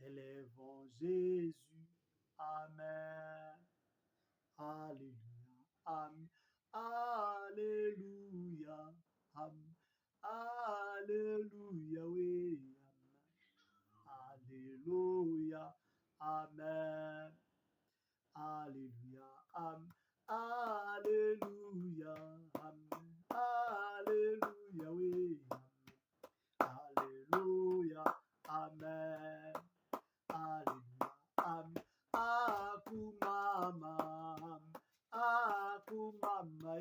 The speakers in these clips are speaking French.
Élèvons Jésus. Amen. Alléluia. Amen. Alléluia. Amen. Alléluia. Oui. Amen. Alléluia. Amen. Alléluia. Amen. Alléluia. Amen. Alléluia. Oui. Amen. Alléluia. Amen. Alléluia. Amen. Akumama. Akumama.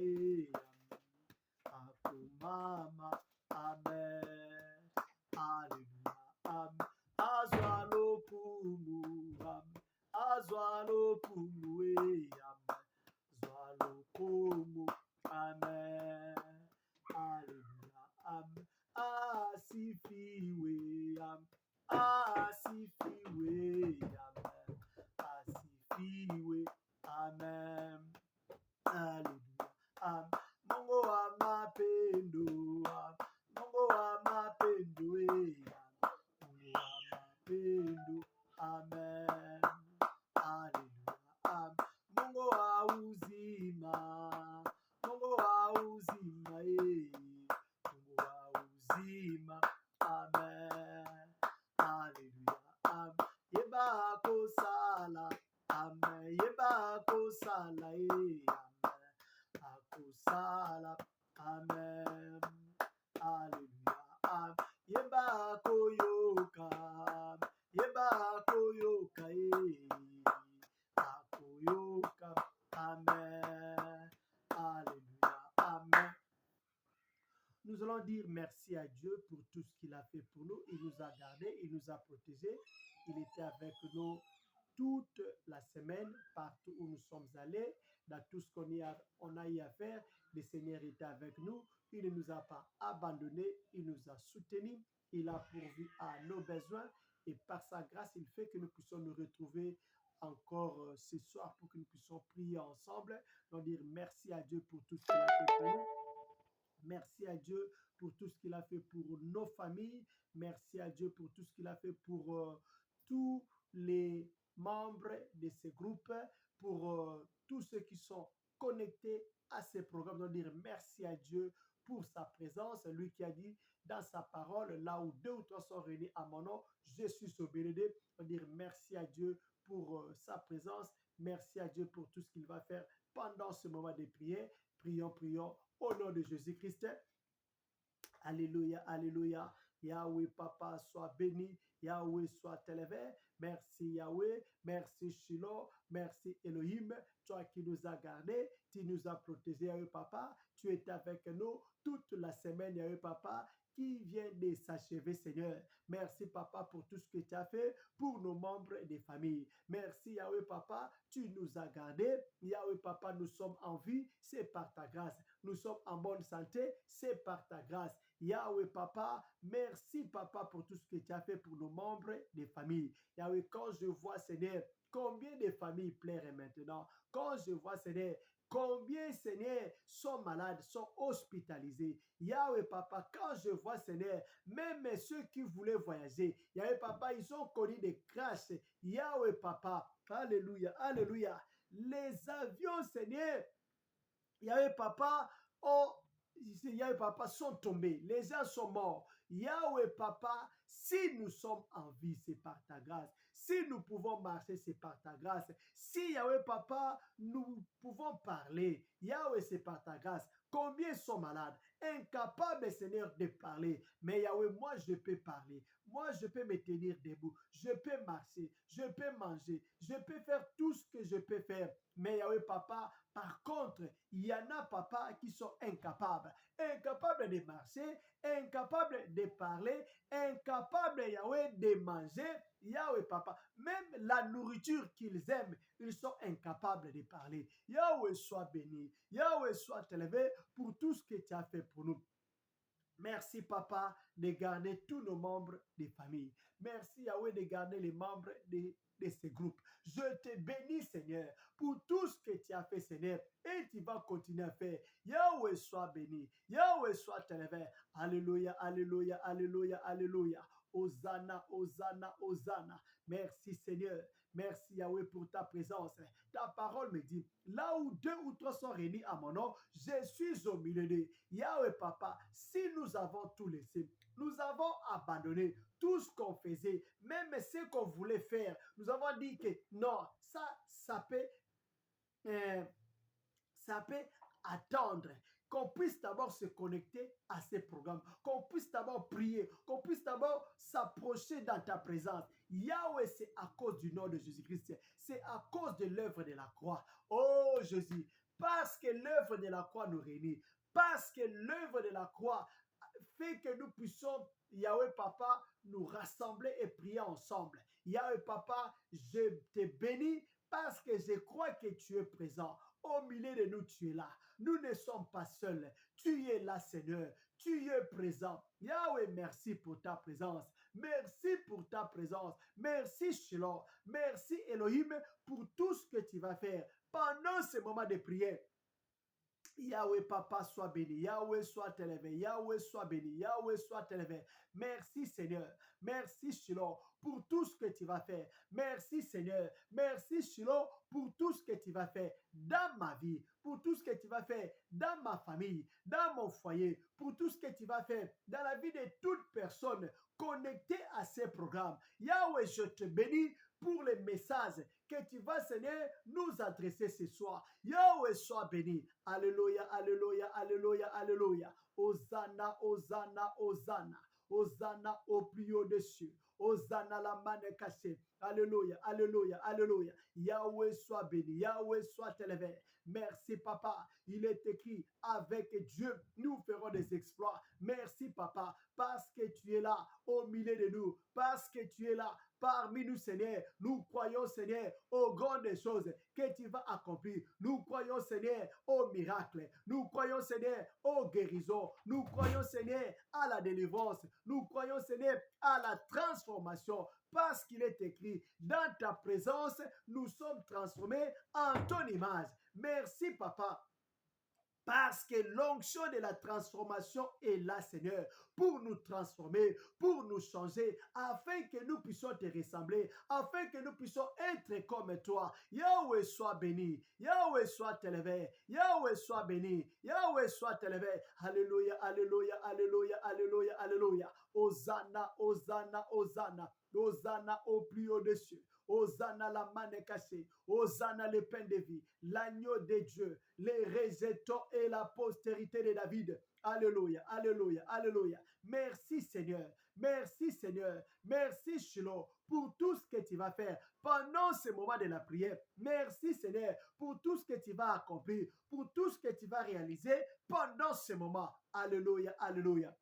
Akumama. Amen. Alléluia. Amen. Azwalopumu. Amen. Azwalopumu. Amen. Azwalopumu. Amen. Alléluia. Amen. Asifiwe. Amen. Asifiwe. Amen. Asifiwe. Amen. Hallelujah. Mungu wa mapendo. Mungu wa mapendo. Mungu wa mapendo. Amen. Hallelujah. Mungu wa uzima. Mungu wa uzima. Mungu wa uzima. Amen. Hallelujah. Yeba kosala. Amen. Yeba kosala. Amen. Akosala. Amen. Hallelujah. Yeba koyoka. Yeba koyoka. Akoyoka. Amen. Alléluia. Amen. Nous allons dire merci à Dieu pour tout ce qu'il a fait pour nous. Il nous a gardés, il nous a protégés. Il était avec nous toute la semaine, partout où nous sommes allés, dans tout ce qu'on a eu à faire. Le Seigneur était avec nous. Il ne nous a pas abandonnés, il nous a soutenus, il a pourvu à nos besoins et par sa grâce, il fait que nous puissions nous retrouver encore ce soir pour que nous puissions prier ensemble. Donc dire merci à Dieu pour tout ce qu'il a fait pour nous. Merci à Dieu pour tout ce qu'il a fait pour nos familles. Merci à Dieu pour tout ce qu'il a fait pour tous les membres de ce groupe, pour tous ceux qui sont connectés à ces programmes. Donc dire merci à Dieu pour sa présence. Lui qui a dit dans sa parole, là où 2 ou 3 sont réunis à mon nom, je suis au bénédicte. Donc dire merci à Dieu pour sa présence. Merci à Dieu pour tout ce qu'il va faire pendant ce moment de prière. Prions, prions. Au nom de Jésus-Christ. Alléluia, alléluia. Yahweh, Papa, sois béni. Yahweh, sois élevé. Merci Yahweh. Merci Shiloh. Merci Elohim. Toi qui nous as gardés. Tu nous as protégés, Yahweh, Papa. Tu es avec nous toute la semaine, Yahweh, Papa, qui vient de s'achever, Seigneur. Merci, Papa, pour tout ce que tu as fait pour nos membres et des familles. Merci, Yahweh, Papa, tu nous as gardés. Yahweh, Papa, nous sommes en vie, c'est par ta grâce. Nous sommes en bonne santé, c'est par ta grâce. Yahweh, Papa, merci, Papa, pour tout ce que tu as fait pour nos membres des familles. Yahweh, quand je vois, Seigneur, combien de familles pleurent maintenant. Quand je vois, Seigneur, combien, Seigneur, sont malades, sont hospitalisés. Yahweh, Papa, quand je vois, Seigneur, même ceux qui voulaient voyager, Yahweh, Papa, ils ont connu des crashs. Yahweh, Papa, alléluia, alléluia. Les avions, Seigneur, Yahweh, Papa, Yahweh, Papa, sont tombés. Les gens sont morts. Yahweh, Papa, si nous sommes en vie, c'est par ta grâce. Si nous pouvons marcher, c'est par ta grâce. Si, Yahweh, Papa, nous pouvons parler, Yahweh, c'est par ta grâce. Combien sont malades, incapables, Seigneur, de parler. Mais Yahweh, moi, je peux parler. Moi, je peux me tenir debout. Je peux marcher. Je peux manger. Je peux faire tout ce que je peux faire. Mais Yahweh, Papa, par contre, il y en a, Papa, qui sont incapables. Incapables de marcher, incapables de parler, incapables, Yahweh, de manger. Yahweh, Papa, même la nourriture qu'ils aiment, ils sont incapables de parler. Yahweh, sois béni. Yahweh, sois élevé pour tout ce que tu as fait pour nous. Merci, Papa, de garder tous nos membres des familles. Merci, Yahweh, de garder les membres de ces groupes. Je te bénis, Seigneur, pour tout ce que tu as fait, Seigneur, et tu vas continuer à faire. Yahweh, sois béni. Yahweh, sois élevé. Alléluia, alléluia, alléluia, alléluia. Hosanna, Hosanna, Hosanna. Merci Seigneur. Merci Yahweh pour ta présence. Ta parole me dit, là où 2 ou 3 sont réunis à mon nom, je suis au milieu d'eux. Yahweh Papa, si nous avons tout laissé, nous avons abandonné tout ce qu'on faisait, même ce qu'on voulait faire. Nous avons dit que non, ça peut, euh, ça peut attendre. Qu'on puisse d'abord se connecter à ces programmes, qu'on puisse d'abord prier, qu'on puisse d'abord s'approcher dans ta présence. Yahweh, c'est à cause du nom de Jésus-Christ, c'est à cause de l'œuvre de la croix. Oh Jésus, parce que l'œuvre de la croix nous réunit, parce que l'œuvre de la croix fait que nous puissions, Yahweh Papa, nous rassembler et prier ensemble. Yahweh Papa, je te bénis parce que je crois que tu es présent. Au milieu de nous, tu es là. Nous ne sommes pas seuls. Tu es là, Seigneur. Tu es présent. Yahweh, merci pour ta présence. Merci pour ta présence. Merci, Shalom. Merci, Elohim, pour tout ce que tu vas faire pendant ce moment de prière. Yahweh Papa soit béni, Yahweh soit élevé, Yahweh soit béni, Yahweh soit élevé. Merci Seigneur, merci Shiloh pour tout ce que tu vas faire. Merci Seigneur, merci Shiloh pour tout ce que tu vas faire dans ma vie, pour tout ce que tu vas faire dans ma famille, dans mon foyer, pour tout ce que tu vas faire dans la vie de toute personne connectée à ces programmes. Yahweh, je te bénis pour les messages que tu vas, Seigneur, nous adresser ce soir. Yahweh soit béni. Alléluia, alléluia, alléluia, alléluia. Hosanna, Hosanna, Hosanna. Hosanna au plus haut des cieux. Hosanna la main cachée. Alléluia, alléluia, alléluia. Yahweh soit béni, Yahweh soit élevé. Merci Papa. Il est écrit, avec Dieu, nous ferons des exploits. Merci Papa, parce que tu es là au milieu de nous, parce que tu es là parmi nous, Seigneur. Nous croyons, Seigneur, aux grandes choses que tu vas accomplir. Nous croyons, Seigneur, aux miracles. Nous croyons, Seigneur, aux guérisons. Nous croyons, Seigneur, à la délivrance. Nous croyons, Seigneur, à la transformation. Parce qu'il est écrit, dans ta présence, nous sommes transformés en ton image. Merci, Papa. Parce que l'onction de la transformation est là, Seigneur, pour nous transformer, pour nous changer, afin que nous puissions te ressembler, afin que nous puissions être comme toi. Yahweh soit béni, Yahweh soit élevé, Yahweh soit béni, Yahweh soit élevé. Alléluia, alléluia, alléluia, alléluia, alléluia. Hosanna, Hosanna, Hosanna. Hosanna au plus haut des cieux. Hosanna la manne cachée. Hosanna le pain de vie. L'agneau de Dieu. Les rejetons et la postérité de David. Alléluia, alléluia, alléluia. Merci Seigneur. Merci Seigneur. Merci Shiloh pour tout ce que tu vas faire pendant ce moment de la prière. Merci Seigneur pour tout ce que tu vas accomplir, pour tout ce que tu vas réaliser pendant ce moment. Alléluia, alléluia.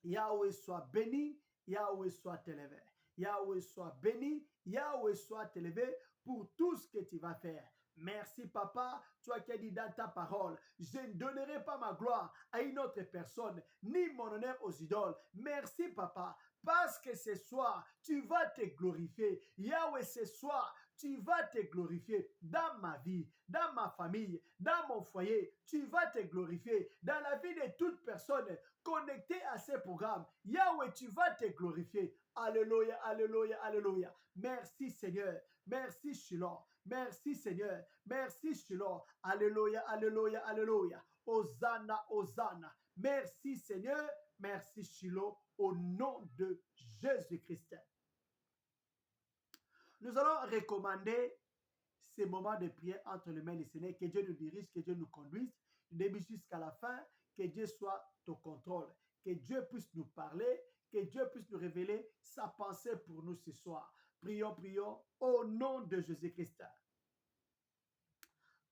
Yahweh soit béni. Yahweh soit élevé. Yahweh soit béni. Yahweh soit élevé pour tout ce que tu vas faire. Merci Papa, toi qui as dit dans ta parole, je ne donnerai pas ma gloire à une autre personne, ni mon honneur aux idoles. Merci Papa, parce que ce soir, tu vas te glorifier. Yahweh, ce soir, tu vas te glorifier dans ma vie, dans ma famille, dans mon foyer. Tu vas te glorifier dans la vie de toute personne connectée à ces programmes. Yahweh, tu vas te glorifier. Alléluia, alléluia, alléluia. Merci Seigneur. Merci Shiloh. Merci Seigneur. Merci Shiloh. Alléluia, alléluia, alléluia. Hosanna, Hosanna. Merci Seigneur. Merci Shiloh. Au nom de Jésus-Christ. Nous allons recommander ces moments de prière entre les mains du Seigneur. Que Dieu nous dirige, que Dieu nous conduise du début jusqu'à la fin. Que Dieu soit au contrôle. Que Dieu puisse nous parler. Que Dieu puisse nous révéler sa pensée pour nous ce soir. Prions, prions au nom de Jésus-Christ.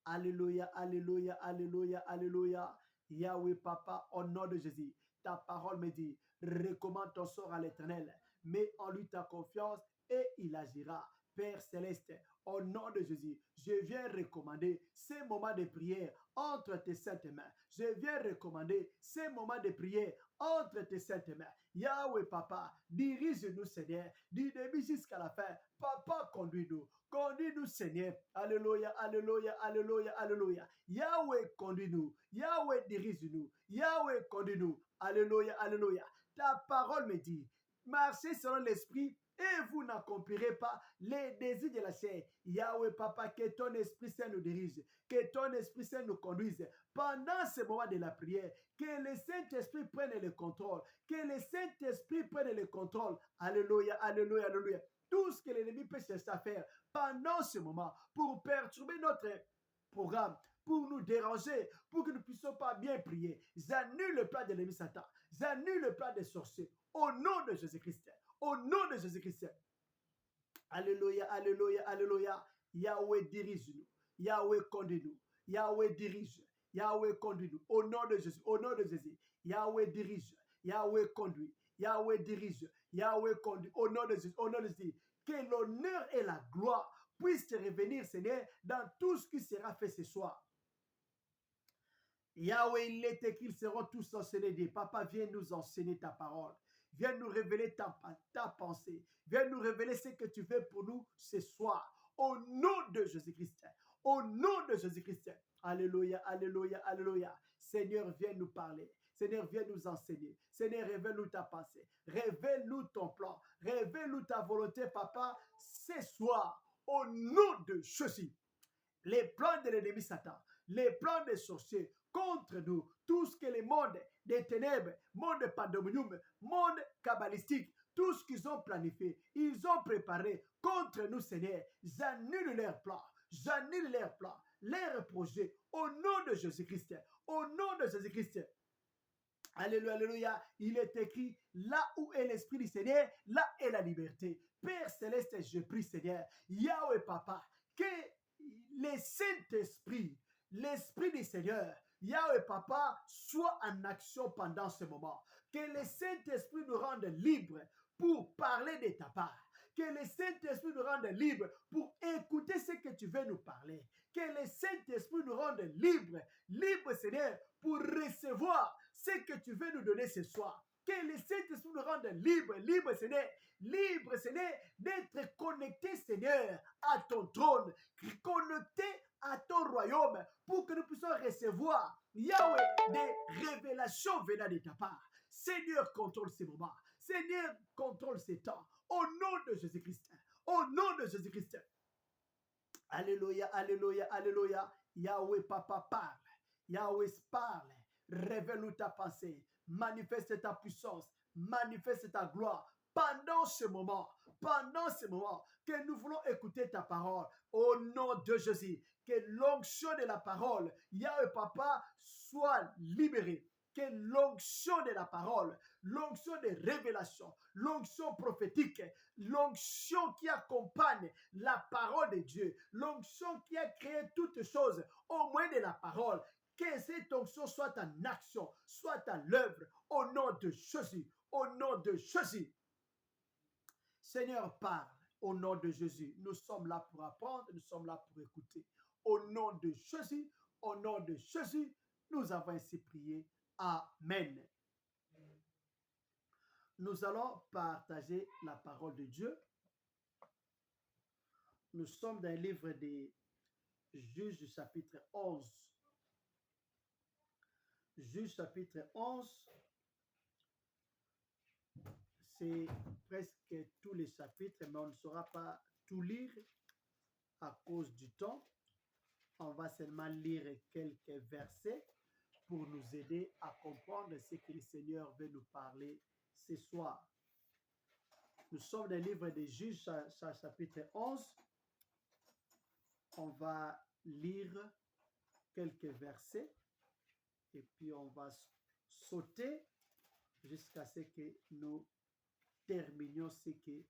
Alléluia, alléluia, alléluia, alléluia. Yahweh Papa, au nom de Jésus. Ta parole me dit, recommande ton sort à l'Éternel. Mets en lui ta confiance et il agira. Père Céleste, au nom de Jésus, je viens recommander ces moments de prière entre tes saintes mains. Je viens recommander ces moments de prière entre tes saintes mains. Yahweh Papa, dirige-nous Seigneur, du début jusqu'à la fin. Papa, conduis-nous. Conduis-nous Seigneur. Alléluia, alléluia, alléluia, alléluia. Yahweh, conduis-nous. Yahweh, dirige-nous. Yahweh, conduis-nous. Alléluia, alléluia. Ta parole me dit, marchez selon l'esprit et vous n'accomplirez pas les désirs de la chair. Yahweh Papa, que ton Esprit Saint nous dirige, que ton Esprit Saint nous conduise pendant ce moment de la prière, que le Saint-Esprit prenne le contrôle, que le Saint-Esprit prenne le contrôle. Alléluia, alléluia, alléluia. Tout ce que l'ennemi peut chercher à faire pendant ce moment pour perturber notre programme, pour nous déranger, pour que nous ne puissions pas bien prier. J'annule le plan de l'ennemi Satan. J'annule le plan des sorciers. Au nom de Jésus-Christ. Au nom de Jésus-Christ. Alléluia, alléluia, alléluia. Yahweh dirige-nous. Yahweh conduit-nous. Yahweh dirige. Yahweh conduit-nous. Au nom de Jésus. Au nom de Jésus. Yahweh dirige. Yahweh conduit. Yahweh dirige. Yahweh conduit. Au nom de Jésus. Au nom de Jésus. Que l'honneur et la gloire puissent te revenir, Seigneur, dans tout ce qui sera fait ce soir. Yahweh, il est écrit qu'ils seront tous enseignés. Papa, viens nous enseigner ta parole. Viens nous révéler ta pensée. Viens nous révéler ce que tu veux pour nous ce soir. Au nom de Jésus-Christ. Au nom de Jésus-Christ. Alléluia, alléluia, alléluia. Seigneur, viens nous parler. Seigneur, viens nous enseigner. Seigneur, révèle-nous ta pensée. Révèle-nous ton plan. Révèle-nous ta volonté, Papa, ce soir. Au nom de Jésus. Les plans de l'ennemi Satan, les plans des sorciers contre nous, tout ce que le monde des ténèbres, monde pandémonium, monde kabbalistique, tout ce qu'ils ont planifié, ils ont préparé contre nous, Seigneur. J'annule leurs plans, j'annule leurs plans, leurs projets, au nom de Jésus-Christ, au nom de Jésus-Christ. Alléluia, alléluia. Il est écrit, là où est l'Esprit du Seigneur, là est la liberté. Père Céleste, je prie, Seigneur, Yahweh Papa, que le Saint-Esprit, l'Esprit du Seigneur, Yahweh Papa, soit en action pendant ce moment. Que le Saint-Esprit nous rende libres pour parler de ta part. Que le Saint-Esprit nous rende libres pour écouter ce que tu veux nous parler. Que le Saint-Esprit nous rende libres, libres, Seigneur, pour recevoir ce que tu veux nous donner ce soir. Que le Saint-Esprit nous rende libres, libres, Seigneur, d'être connectés, Seigneur, à ton trône, connectés à ton royaume, pour que nous puissions recevoir, Yahweh, des révélations venant de ta part. Seigneur, contrôle ces moments. Seigneur, contrôle ces temps. Au nom de Jésus-Christ. Au nom de Jésus-Christ. Alléluia, alléluia, alléluia. Yahweh, Papa, parle. Yahweh, parle. Révèle-nous ta pensée. Manifeste ta puissance. Manifeste ta gloire. Pendant ce moment, que nous voulons écouter ta parole, au nom de Jésus, que l'onction de la parole, Yahweh Papa, soit libérée. Que l'onction de la parole, l'onction de révélation, l'onction prophétique, l'onction qui accompagne la parole de Dieu, l'onction qui a créé toutes choses, au moins de la parole, que cette onction soit en action, soit à l'œuvre, au nom de Jésus, au nom de Jésus. Seigneur, parle au nom de Jésus. Nous sommes là pour apprendre, nous sommes là pour écouter. Au nom de Jésus, au nom de Jésus, nous avons ainsi prié. Amen. Nous allons partager la parole de Dieu. Nous sommes dans le livre des Juges, chapitre 11. Juges, chapitre 11. C'est presque tous les chapitres, mais on ne saura pas tout lire à cause du temps. On va seulement lire quelques versets pour nous aider à comprendre ce que le Seigneur veut nous parler ce soir. Nous sommes dans le livre des Juges, chapitre 11. On va lire quelques versets et puis on va sauter jusqu'à ce que nous terminions ce que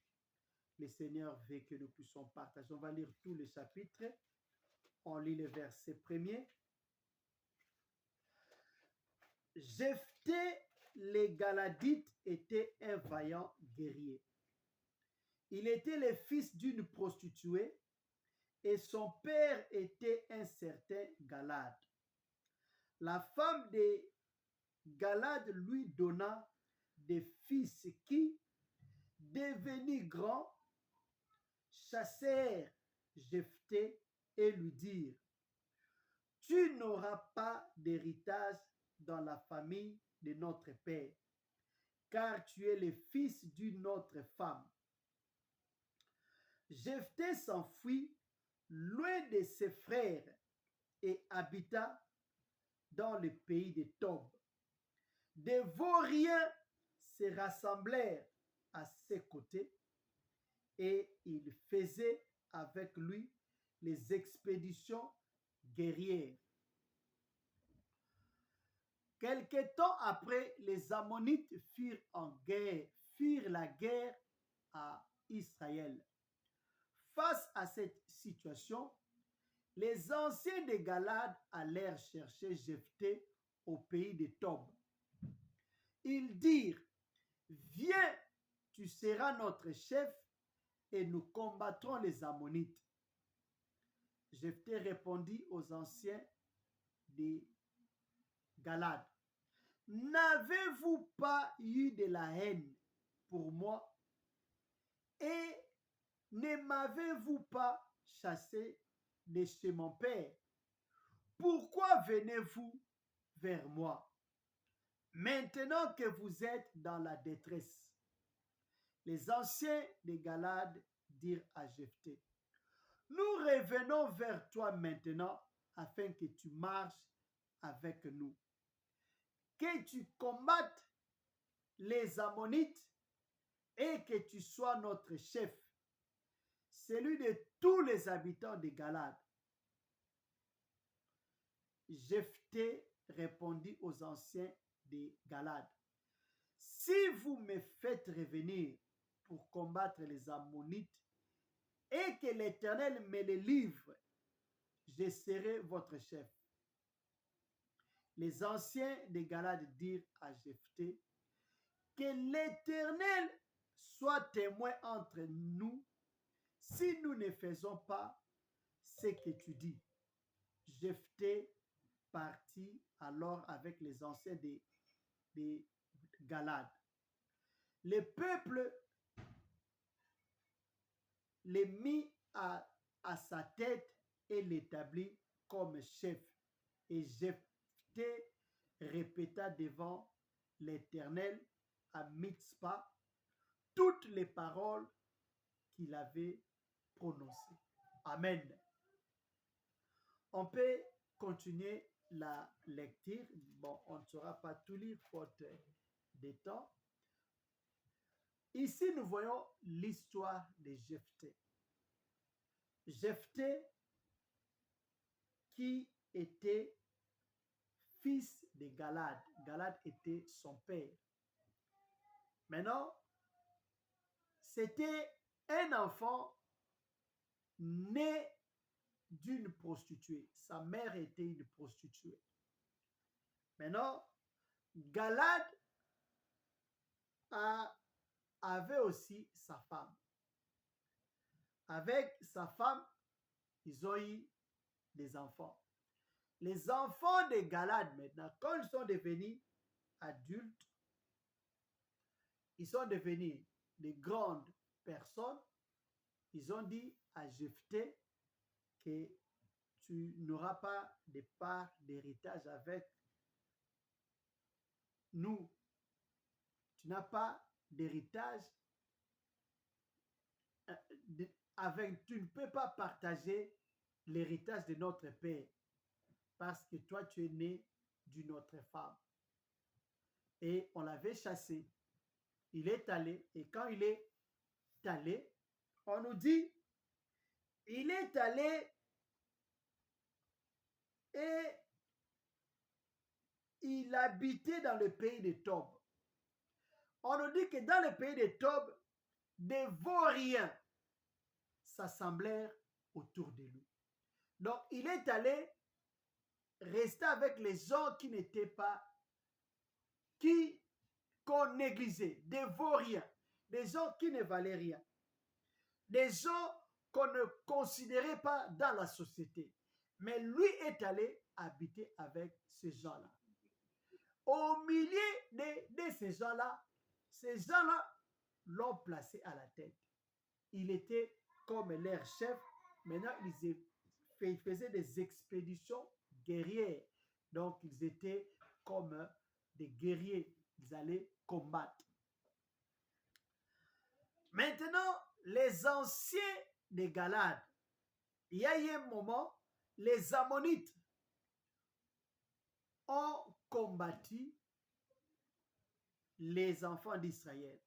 le Seigneur veut que nous puissions partager. On va lire tous les chapitres. On lit le verset premier. Jephthé, les Galadites, était un vaillant guerrier. Il était le fils d'une prostituée et son père était un certain Galade. La femme de Galade lui donna des fils qui, devenus grands, chassèrent Jephthé et lui dirent: tu n'auras pas d'héritage dans la famille de notre père, car tu es le fils d'une autre femme. Jephthé s'enfuit loin de ses frères et habita dans le pays de Tob. Des vauriens se rassemblèrent à ses côtés et ils faisaient avec lui les expéditions guerrières. Quelque temps après, les Ammonites firent la guerre à Israël. Face à cette situation, les anciens de Galade allèrent chercher Jephthé au pays de Tob. Ils dirent, viens, tu seras notre chef et nous combattrons les Ammonites. Jephthé répondit aux anciens de Galade, n'avez-vous pas eu de la haine pour moi et ne m'avez-vous pas chassé de chez mon père? Pourquoi venez-vous vers moi maintenant que vous êtes dans la détresse? Les anciens de Galade dirent à Jephthé, nous revenons vers toi maintenant afin que tu marches avec nous, que tu combattes les Ammonites et que tu sois notre chef, celui de tous les habitants de Galade. Jephthé répondit aux anciens de Galade, si vous me faites revenir pour combattre les Ammonites et que l'Éternel me les livre, je serai votre chef. Les anciens de Galade dirent à Jephthé, que l'Éternel soit témoin entre nous si nous ne faisons pas ce que tu dis. Jephthé partit alors avec les anciens de Galade. Le peuple les mit à sa tête et l'établit comme chef. Et Jephthé répéta devant l'Éternel à Mitzpah toutes les paroles qu'il avait prononcées. Amen. On peut continuer la lecture. Bon, on ne saura pas tout lire faute de temps. Ici, nous voyons l'histoire de Jephthé. Jephthé qui était fils de Galade. Galade était son père. Maintenant, c'était un enfant né d'une prostituée. Sa mère était une prostituée. Maintenant, Galade avait aussi sa femme. Avec sa femme, ils ont eu des enfants. Les enfants de Galade, maintenant, quand ils sont devenus adultes, ils sont devenus des grandes personnes, ils ont dit à Jephthé que tu n'auras pas de part d'héritage avec nous. Tu n'as pas d'héritage tu ne peux pas partager l'héritage de notre père parce que toi tu es né d'une autre femme. Et on l'avait chassé. Il est allé et quand il est allé, on nous dit, il est allé et il habitait dans le pays de Tob. On nous dit que dans le pays de Tob, des vauriens s'assemblèrent autour de lui. Donc, il est allé rester avec les gens qui n'étaient pas, qu'on négligeait, des vauriens, des gens qui ne valaient rien, des gens qu'on ne considérait pas dans la société. Mais lui est allé habiter avec ces gens-là. Au milieu de ces gens-là l'ont placé à la tête. Il était comme leur chef. Maintenant, ils faisaient des expéditions guerrières. Donc, ils étaient comme des guerriers. Ils allaient combattre. Maintenant, les anciens de Galade, il y a eu un moment, les Ammonites ont combattu les enfants d'Israël.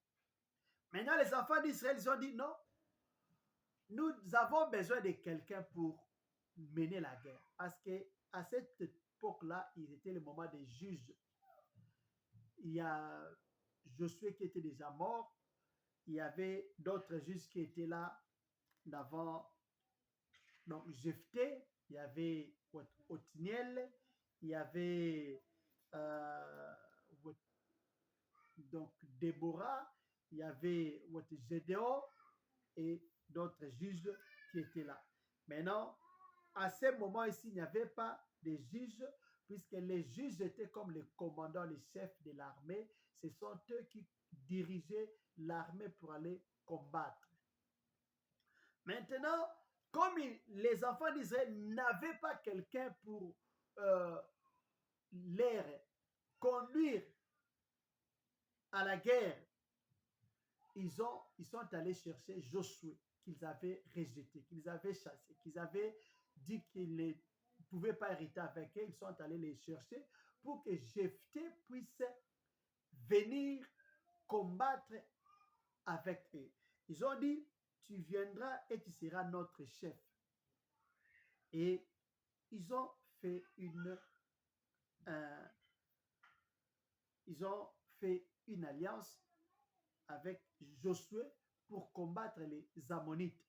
Maintenant, les enfants d'Israël, ils ont dit non, nous avons besoin de quelqu'un pour mener la guerre. Parce qu'à cette époque-là, il était le moment des juges. Il y a Josué qui était déjà mort. Il y avait d'autres juges qui étaient là d'avant. Donc, Jephthé, il y avait Othniel, il y avait donc Déborah, il y avait Gédéon et d'autres juges qui étaient là. Maintenant, à ce moment ici, il n'y avait pas de juges, puisque les juges étaient comme les commandants, les chefs de l'armée. Ce sont eux qui dirigeaient l'armée pour aller combattre. Maintenant, comme les enfants d'Israël n'avaient pas quelqu'un pour les conduire à la guerre, ils sont allés chercher Josué, qu'ils avaient rejeté, qu'ils avaient chassé, qu'ils avaient dit qu'ils ne pouvaient pas hériter avec eux. Ils sont allés les chercher pour que Jephthé puisse venir combattre avec eux. Ils ont dit, tu viendras et tu seras notre chef. Et ils ont fait une alliance avec Josué pour combattre les Ammonites.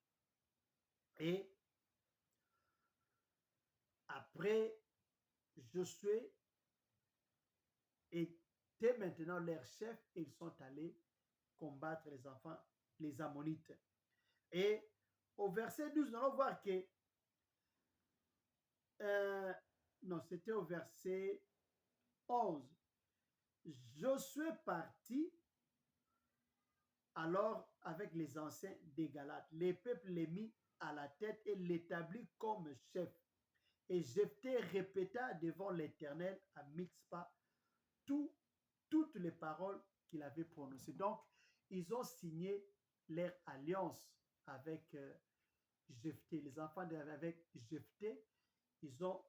Et après, Josué était maintenant leur chef et ils sont allés combattre les Ammonites. Et au verset 12, nous allons voir que non, c'était au verset 11. Josué partit alors avec les anciens des Galates. Les peuples les mit à la tête et l'établit comme chef. Et Jephthé répéta devant l'Éternel à Mitzpah toutes les paroles qu'il avait prononcées. Donc, ils ont signé leur alliance avec Jephthé. Les enfants avec Jephthé, ils ont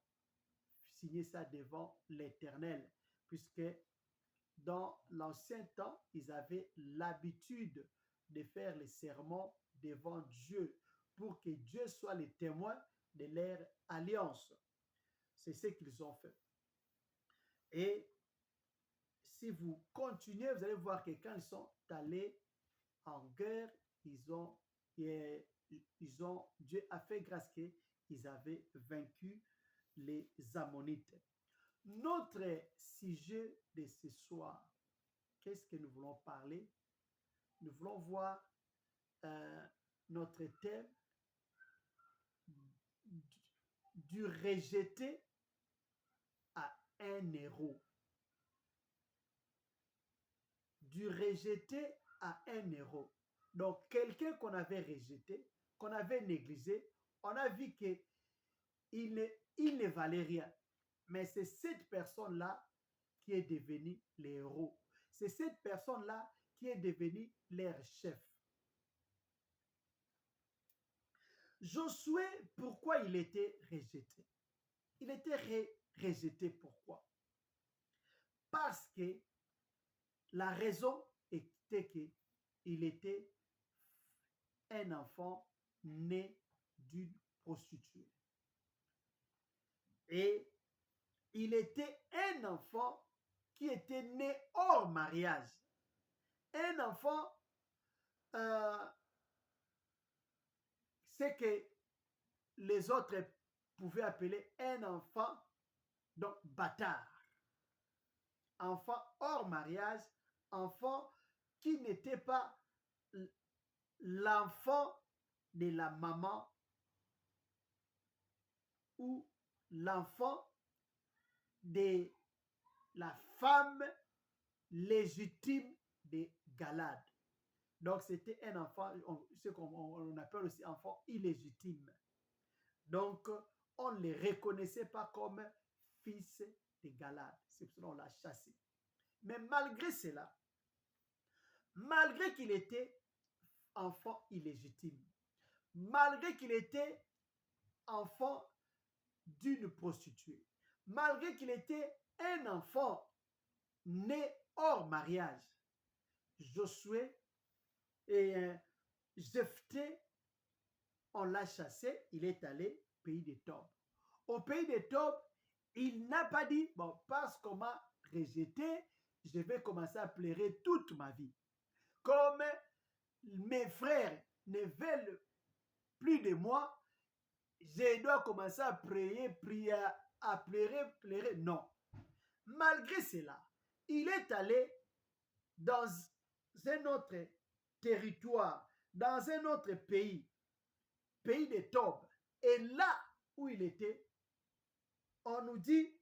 signé ça devant l'Éternel, puisque dans l'ancien temps, ils avaient l'habitude de faire les sermons devant Dieu pour que Dieu soit le témoin de leur alliance. C'est ce qu'ils ont fait. Et si vous continuez, vous allez voir que quand ils sont allés en guerre, Dieu a fait grâce qu'ils avaient vaincu les Ammonites. Notre sujet de ce soir, qu'est-ce que nous voulons parler? Nous voulons voir notre thème du rejeté à un héros. Du rejeté à un héros. Donc, quelqu'un qu'on avait rejeté, qu'on avait négligé, on a vu qu'il ne valait rien. Mais c'est cette personne-là qui est devenue les héros. C'est cette personne-là qui est devenue leur chef. Josué, pourquoi il était rejeté? Il était rejeté pourquoi? Parce que la raison était qu'il était un enfant né d'une prostituée. Et il était un enfant qui était né hors mariage. Un enfant, c'est que les autres pouvaient appeler un enfant, donc bâtard. Enfant hors mariage, enfant qui n'était pas l'enfant de la maman ou l'enfant de la femme légitime de Galade. Donc, c'était un enfant, ce qu'on appelle aussi enfant illégitime. Donc, on ne les reconnaissait pas comme fils de Galade. C'est pour cela qu'on l'a chassé. Mais malgré cela, malgré qu'il était enfant illégitime, malgré qu'il était enfant d'une prostituée, malgré qu'il était un enfant né hors mariage, Josué et Jephthé, on l'a chassé, il est allé au pays des Tob. Au pays des Tob, il n'a pas dit, bon, parce qu'on m'a rejeté, je vais commencer à pleurer toute ma vie. Comme mes frères ne veulent plus de moi, je dois commencer à prier, à pleurer. Non. Malgré cela, il est allé dans un autre territoire, dans un autre pays, pays de Tob. Et là où il était, on nous dit,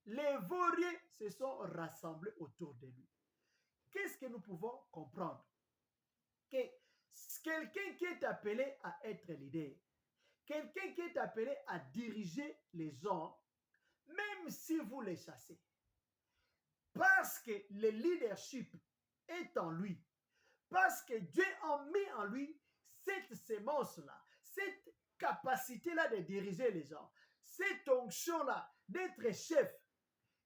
les vauriers se sont rassemblés autour de lui. Qu'est-ce que nous pouvons comprendre? Que quelqu'un qui est appelé à être leader, quelqu'un qui est appelé à diriger les gens, même si vous les chassez, parce que le leadership est en lui, parce que Dieu a mis en lui cette sémence-là, cette capacité-là de diriger les gens, cette onction-là d'être chef,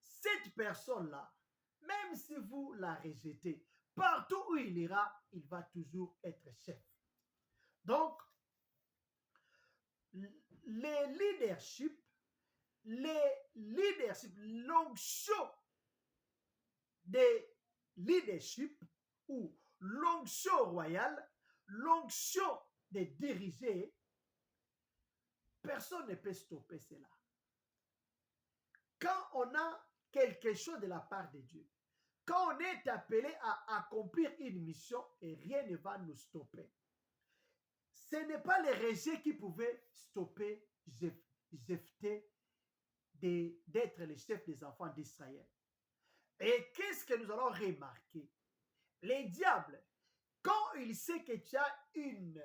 cette personne-là, même si vous la rejetez, partout où il ira, il va toujours être chef. Donc, l'onction de leadership ou l'onction royale, l'onction de diriger, personne ne peut stopper cela. Quand on a quelque chose de la part de Dieu, quand on est appelé à accomplir une mission, et rien ne va nous stopper. Ce n'est pas le rejet qui pouvait stopper Jephthé d'être le chef des enfants d'Israël. Et qu'est-ce que nous allons remarquer? Les diables, quand il sait que tu as une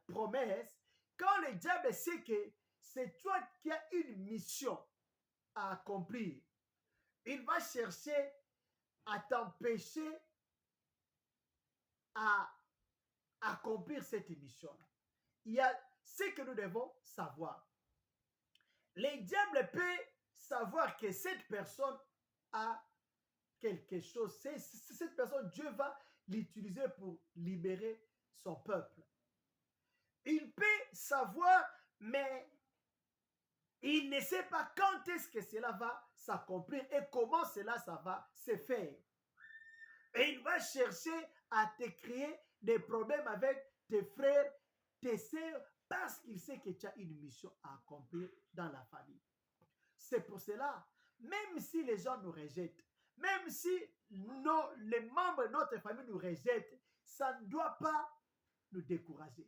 promesse, quand le diable sait que c'est toi qui as une mission à accomplir, il va chercher à t'empêcher à accomplir cette mission. Il y a ce que nous devons savoir. Les diables peuvent savoir que cette personne a quelque chose. Cette personne, Dieu va l'utiliser pour libérer son peuple. Il peut savoir, mais il ne sait pas quand est-ce que cela va s'accomplir et comment cela ça va se faire. Et il va chercher à te créer des problèmes avec tes frères, tes sœurs, parce qu'il sait que tu as une mission à accomplir dans la famille. C'est pour cela, même si les gens nous rejettent, même si les membres de notre famille nous rejettent, ça ne doit pas nous décourager.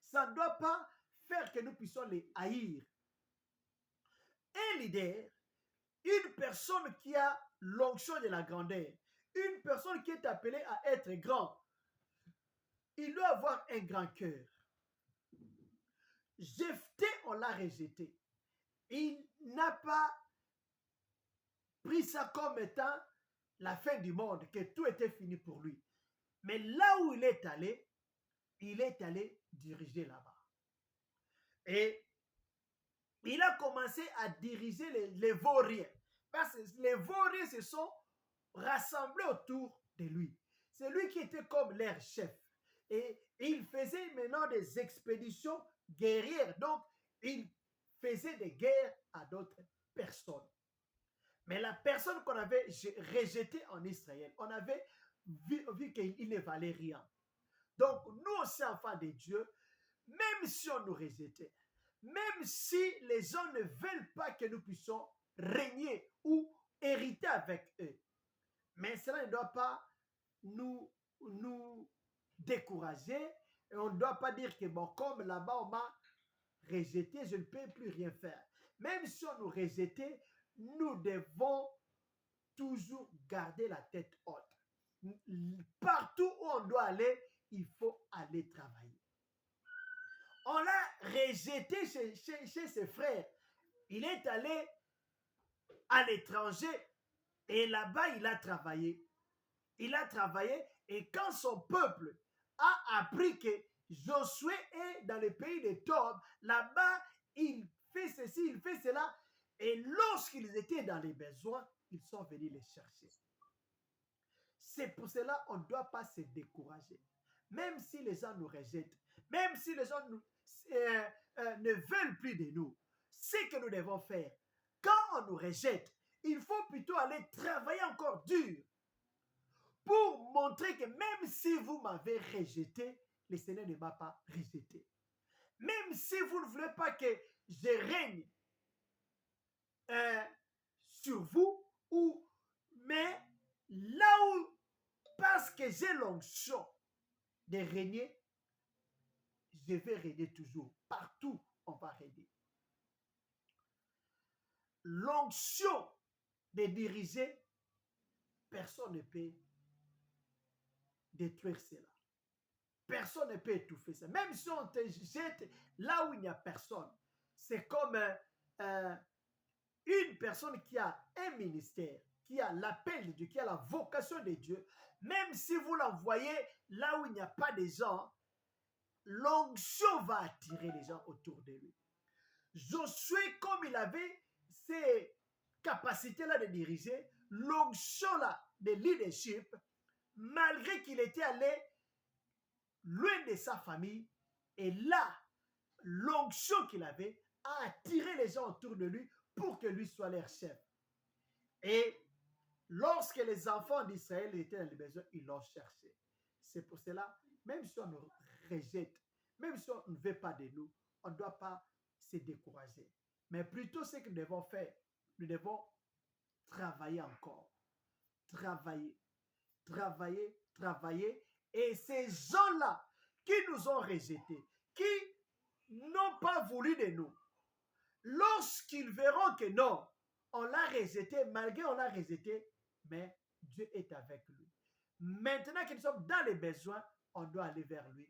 Ça ne doit pas faire que nous puissions les haïr. Un leader, une personne qui a l'onction de la grandeur, une personne qui est appelée à être grand, il doit avoir un grand cœur. Jephthé, on l'a rejeté. Il n'a pas pris ça comme étant la fin du monde, que tout était fini pour lui. Mais là où il est allé diriger là-bas. Et il a commencé à diriger les vauriens. Parce que les vauriens se sont rassemblés autour de lui. C'est lui qui était comme leur chef. Et il faisait maintenant des expéditions guerrières. Donc, il faisait des guerres à d'autres personnes. Mais la personne qu'on avait rejetée en Israël, on avait vu qu'il ne valait rien. Donc, nous aussi, enfants de Dieu, même si on nous rejetait, même si les gens ne veulent pas que nous puissions régner ou hériter avec eux, mais cela ne doit pas nous décourager et on ne doit pas dire que bon, comme là-bas on m'a rejeté, je ne peux plus rien faire. Même si on nous rejetait, nous devons toujours garder la tête haute. Partout où on doit aller, il faut aller travailler. On l'a rejeté chez ses frères. Il est allé à l'étranger et là-bas, il a travaillé. Il a travaillé et quand son peuple a appris que Josué est dans le pays de Tob. Là-bas, il fait ceci, il fait cela. Et lorsqu'ils étaient dans les besoins, ils sont venus les chercher. C'est pour cela qu'on ne doit pas se décourager. Même si les gens nous rejettent, même si les gens ne veulent plus de nous, ce que nous devons faire, quand on nous rejette, il faut plutôt aller travailler encore dur pour montrer que même si vous m'avez rejeté, le Seigneur ne m'a pas rejeté. Même si vous ne voulez pas que je règne sur vous, mais là où, parce que j'ai l'onction de régner, je vais régner toujours. Partout, on va régner. L'onction de diriger, personne ne peut détruire cela. Personne ne peut étouffer ça. Même si on te jette là où il n'y a personne, c'est comme une personne qui a un ministère, qui a l'appel de Dieu, qui a la vocation de Dieu. Même si vous l'envoyez là où il n'y a pas de gens, l'onction va attirer les gens autour de lui. Josué, comme il avait ces capacités-là de diriger, l'onction-là de leadership, malgré qu'il était allé loin de sa famille, et là, l'onction qu'il avait a attiré les gens autour de lui pour que lui soit leur chef. Et lorsque les enfants d'Israël étaient dans les besoins, ils l'ont cherché. C'est pour cela, même si on nous rejette, même si on ne veut pas de nous, on ne doit pas se décourager. Mais plutôt ce que nous devons faire, nous devons travailler encore. Travailler, travailler, travailler. Et ces gens-là qui nous ont rejetés, qui n'ont pas voulu de nous, lorsqu'ils verront que non, on l'a rejeté, malgré on l'a rejeté, mais Dieu est avec lui. Maintenant que nous sommes dans les besoins, on doit aller vers lui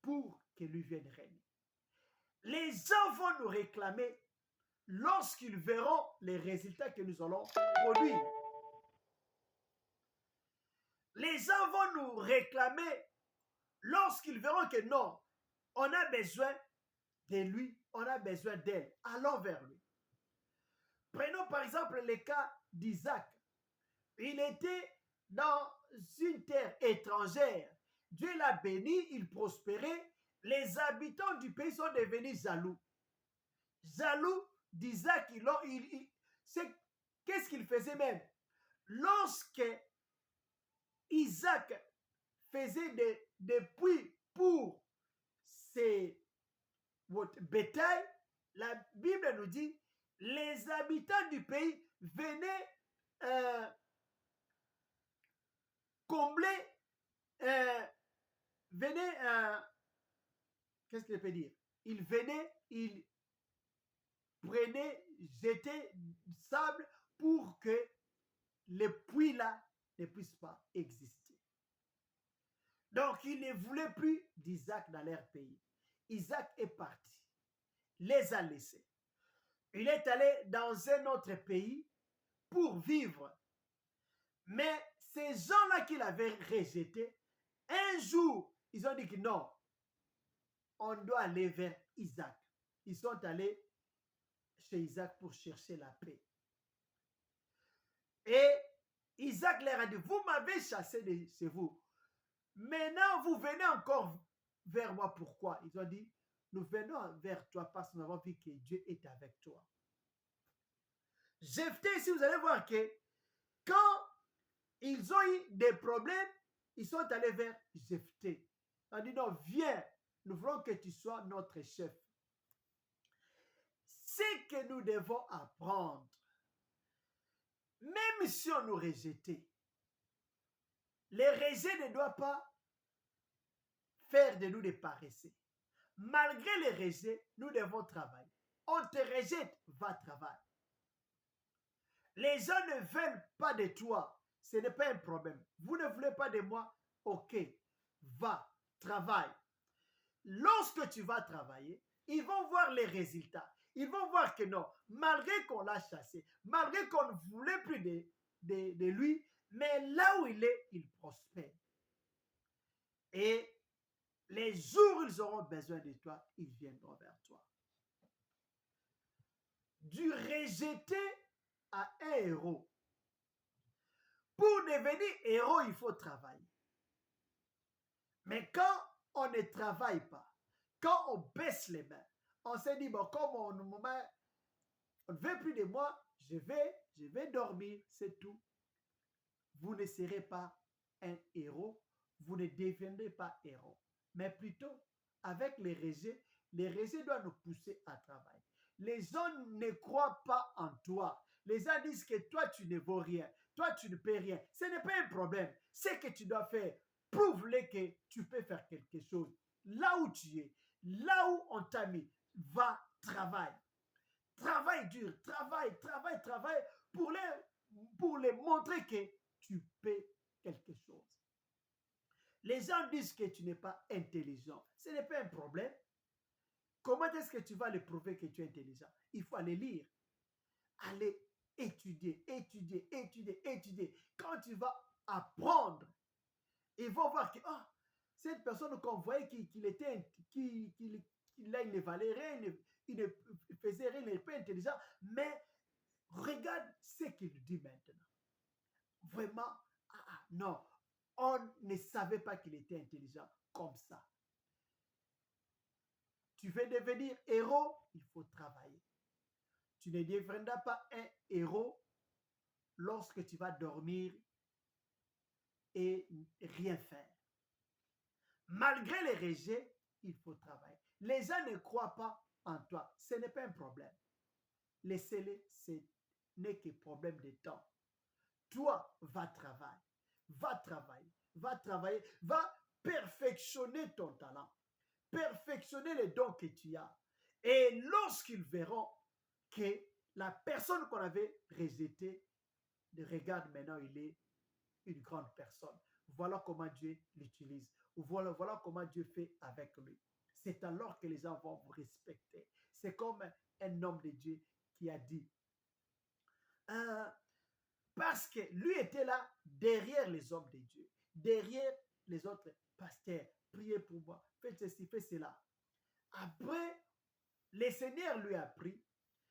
pour que lui vienne régner. Les gens vont nous réclamer lorsqu'ils verront les résultats que nous allons produire. Les gens vont nous réclamer lorsqu'ils verront que non, on a besoin de lui, on a besoin d'elle. Allons vers lui. Prenons par exemple le cas d'Isaac. Il était dans une terre étrangère. Dieu l'a béni, il prospérait. Les habitants du pays sont devenus jaloux. Jaloux d'Isaac. Qu'est-ce qu'il faisait même? Lorsque Isaac faisait des puits pour ses bétail, la Bible nous dit, les habitants du pays venaient combler, qu'est-ce qu'il peut dire? Ils prenaient, jetaient du sable pour que les puits-là ne puissent pas exister. Donc, ils ne voulaient plus d'Isaac dans leur pays. Isaac est parti, les a laissés. Il est allé dans un autre pays pour vivre. Mais ces gens-là qu'il avait rejetés, un jour, ils ont dit que non, on doit aller vers Isaac. Ils sont allés chez Isaac pour chercher la paix. Et Isaac leur a dit, vous m'avez chassé de chez vous. Maintenant, vous venez encore vers moi. Pourquoi? Ils ont dit, nous venons vers toi parce que nous avons vu que Dieu est avec toi. Jephthé, ici, vous allez voir que quand ils ont eu des problèmes, ils sont allés vers Jephthé. Ils ont dit, non, viens, nous voulons que tu sois notre chef. C'est que nous devons apprendre. Même si on nous rejette, les rejets ne doivent pas faire de nous des paresseux. Malgré les rejets, nous devons travailler. On te rejette, va travailler. Les gens ne veulent pas de toi, ce n'est pas un problème. Vous ne voulez pas de moi, ok, va, travaille. Lorsque tu vas travailler, ils vont voir les résultats. Ils vont voir que non, malgré qu'on l'a chassé, malgré qu'on ne voulait plus de lui, mais là où il est, il prospère. Et Les jours où ils auront besoin de toi, ils viendront vers toi. Du rejeté à un héros. Pour devenir héros, il faut travailler. Mais quand on ne travaille pas, quand on baisse les mains, on se dit, bon, comme on ne veut plus de moi, je vais dormir, c'est tout. Vous ne serez pas un héros, vous ne deviendrez pas héros. Mais plutôt, avec les rejets doivent nous pousser à travailler. Les gens ne croient pas en toi. Les gens disent que toi, tu ne vaux rien. Toi, tu ne peux rien. Ce n'est pas un problème. Ce que tu dois faire, prouve-les que tu peux faire quelque chose. Là où tu es, là où on t'a mis, va, travaille. Travaille dur, travaille pour les montrer que tu peux quelque chose. Les gens disent que tu n'es pas intelligent. Ce n'est pas un problème. Comment est-ce que tu vas les prouver que tu es intelligent? Il faut aller lire, aller étudier. Quand tu vas apprendre, ils vont voir que cette personne qu'on voyait qu'il ne valait rien, il ne faisait rien, il n'est pas intelligent, mais regarde ce qu'il dit maintenant. Vraiment, non, on ne savait pas qu'il était intelligent comme ça. Tu veux devenir héros, il faut travailler. Tu ne deviendras pas un héros lorsque tu vas dormir et rien faire. Malgré les rejets, il faut travailler. Les gens ne croient pas en toi. Ce n'est pas un problème. Laissez-les, ce n'est que problème de temps. Toi, va travailler, va perfectionner ton talent, perfectionner les dons que tu as. Et lorsqu'ils verront que la personne qu'on avait rejetée, regarde maintenant, il est une grande personne. Voilà comment Dieu l'utilise. Voilà comment Dieu fait avec lui. C'est alors que les gens vont vous respecter. C'est comme un homme de Dieu qui a dit, parce que lui était là derrière les hommes de Dieu, derrière les autres pasteurs. Priez pour moi, faites ceci, faites cela. Après, le Seigneur lui a appris,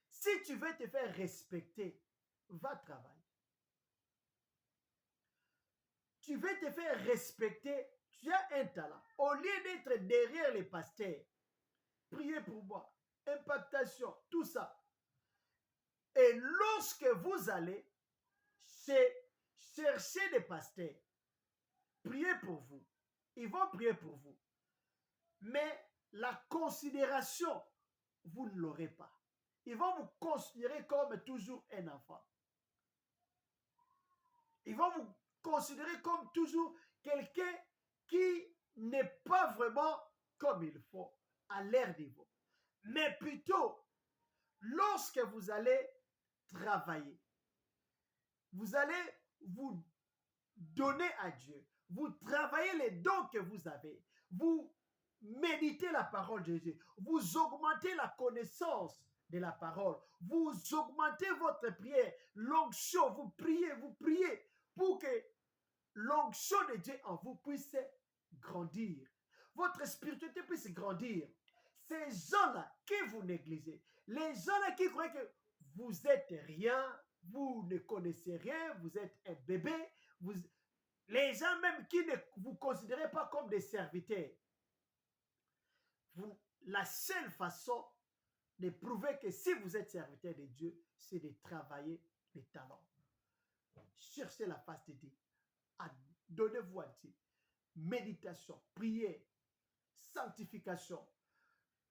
si tu veux te faire respecter, va travailler. Tu veux te faire respecter, tu as un talent. Au lieu d'être derrière les pasteurs, priez pour moi, impactation, tout ça. Et lorsque vous allez chercher des pasteurs, priez pour vous. Ils vont prier pour vous. Mais la considération, vous ne l'aurez pas. Ils vont vous considérer comme toujours un enfant. Ils vont vous considérer comme toujours quelqu'un qui n'est pas vraiment comme il faut, à leur niveau. Mais plutôt, lorsque vous allez travailler, vous allez vous donner à Dieu, vous travaillez les dons que vous avez, vous méditez la parole de Dieu, vous augmentez la connaissance de la parole, vous augmentez votre prière, l'onction, vous priez pour que l'onction de Dieu en vous puisse grandir, votre spiritualité puisse grandir. Ces gens-là que vous négligez, les gens-là qui croient que vous êtes rien, vous ne connaissez rien, vous êtes un bébé, les gens même qui ne vous considèrent pas comme des serviteurs, la seule façon de prouver que si vous êtes serviteur de Dieu, c'est de travailler les talents. Cherchez la face de Dieu. Donnez-vous à Dieu. Méditation, prière, sanctification.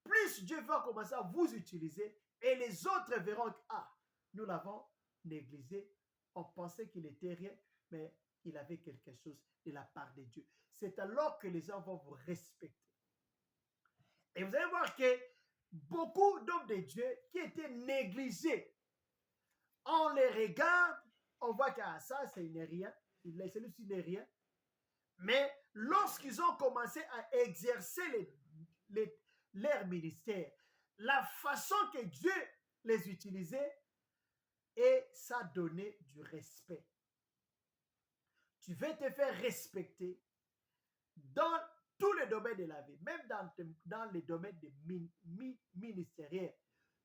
Plus Dieu va commencer à vous utiliser et les autres verront que nous l'avons négligé. On pensait qu'il n'était rien, mais il avait quelque chose de la part de Dieu. C'est alors que les gens vont vous respecter. Et vous allez voir que beaucoup d'hommes de Dieu qui étaient négligés, on les regarde, on voit que ça, c'est rien. Celui-ci n'est rien. Mais lorsqu'ils ont commencé à exercer leur ministère, la façon que Dieu les utilisait, et ça donnait du respect. Tu veux te faire respecter dans tous les domaines de la vie, même dans les domaines ministériels.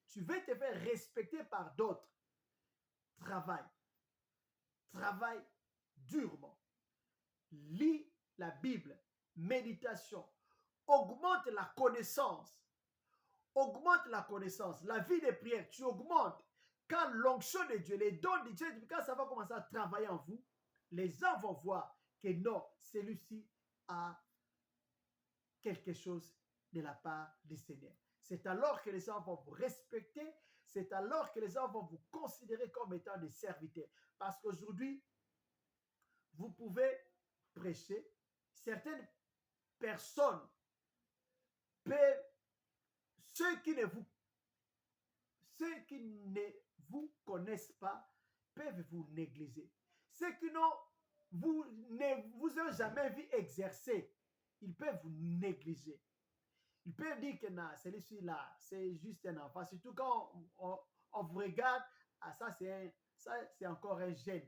Tu veux te faire respecter par d'autres. Travaille. Travaille durement. Lis la Bible. Méditation. Augmente la connaissance. Augmente la connaissance. La vie de prière, tu augmentes. Quand l'onction de Dieu, les dons de Dieu, quand ça va commencer à travailler en vous, les gens vont voir que non, celui-ci a quelque chose de la part du Seigneur. C'est alors que les gens vont vous respecter, c'est alors que les gens vont vous considérer comme étant des serviteurs. Parce qu'aujourd'hui, vous pouvez prêcher, certaines personnes peuvent, ceux qui ne vous connaissent pas, peuvent vous négliger. Ceux qui ne vous ont jamais vu exercer, ils peuvent vous négliger. Ils peuvent dire que non, celui-ci-là, c'est juste un enfant. Surtout quand on vous regarde, ah, ça c'est encore un jeune.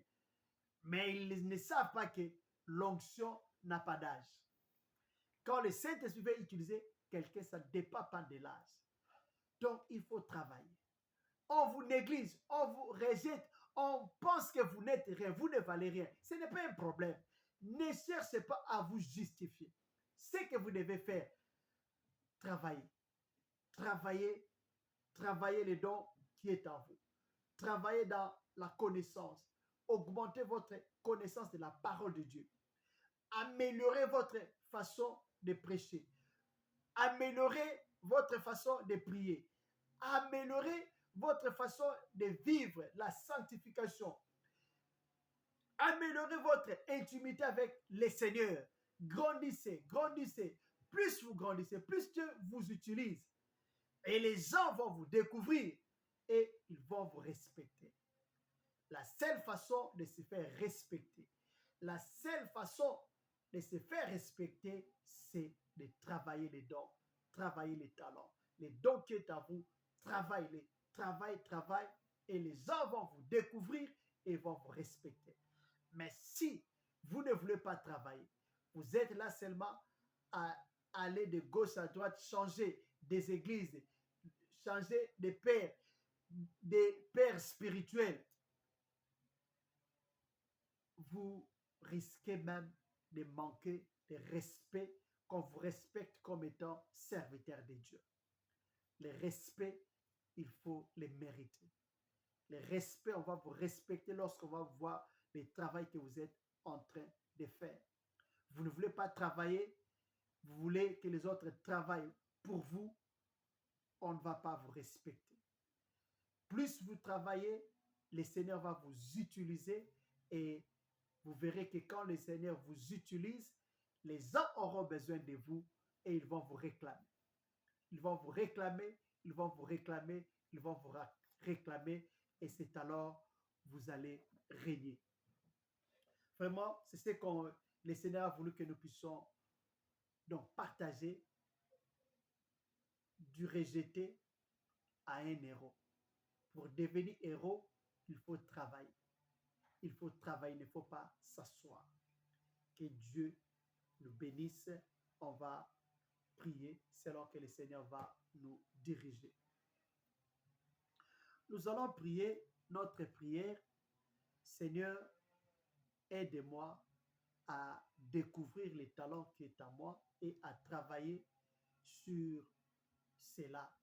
Mais ils ne savent pas que l'onction n'a pas d'âge. Quand le Saint-Esprit veut utiliser quelqu'un, ça ne dépend pas de l'âge. Donc, il faut travailler. On vous néglige, on vous rejette, on pense que vous n'êtes rien, vous ne valez rien. Ce n'est pas un problème. Ne cherchez pas à vous justifier. Ce que vous devez faire, travailler. Travaillez, travaillez les dons qui est en vous. Travaillez dans la connaissance. Augmentez votre connaissance de la parole de Dieu. Améliorez votre façon de prêcher. Améliorez votre façon de prier. Améliorez votre façon de vivre la sanctification. Améliorez votre intimité avec le Seigneur. Grandissez, grandissez. Plus vous grandissez, plus Dieu vous utilise. Et les gens vont vous découvrir et ils vont vous respecter. La seule façon de se faire respecter, la seule façon de se faire respecter, c'est de travailler les dons, travailler les talents. Les dons qui sont à vous, travaillez-les, travaille, et les gens vont vous découvrir et vont vous respecter. Mais si vous ne voulez pas travailler, vous êtes là seulement à aller de gauche à droite, changer des églises, changer des pères spirituels, vous risquez même de manquer de respect qu'on vous respecte comme étant serviteur de Dieu. Le respect, il faut le mériter. Le respect, on va vous respecter lorsqu'on va voir le travail que vous êtes en train de faire. Vous ne voulez pas travailler, vous voulez que les autres travaillent pour vous, on ne va pas vous respecter. Plus vous travaillez, le Seigneur va vous utiliser et vous verrez que quand le Seigneur vous utilise, les gens auront besoin de vous et ils vont vous réclamer. Ils vont vous réclamer, ils vont vous réclamer, ils vont vous réclamer et c'est alors vous allez régner. Vraiment, c'est ce que le Seigneur a voulu que nous puissions donc partager du rejeté à un héros. Pour devenir héros, il faut travailler. Il faut travailler, il ne faut pas s'asseoir. Que Dieu nous bénisse. On va prier selon que le Seigneur va nous diriger. Nous allons prier notre prière. Seigneur, aide-moi à découvrir les talents qui est en moi et à travailler sur cela.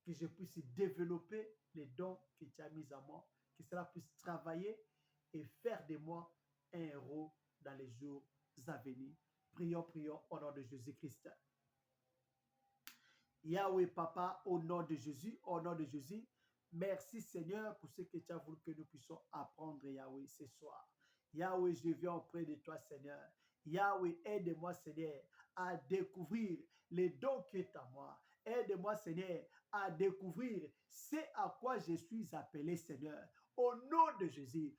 Que je puisse développer les dons que tu as mis en moi. Que cela puisse travailler et faire de moi un héros dans les jours à venir. Prions, prions au nom de Jésus-Christ. Yahweh Papa, au nom de Jésus, au nom de Jésus, merci Seigneur pour ce que tu as voulu que nous puissions apprendre, Yahweh, ce soir. Yahweh, je viens auprès de toi, Seigneur. Yahweh, aide-moi, Seigneur, à découvrir les dons qui sont en moi. Aide-moi, Seigneur, à découvrir ce à quoi je suis appelé, Seigneur. Au nom de Jésus,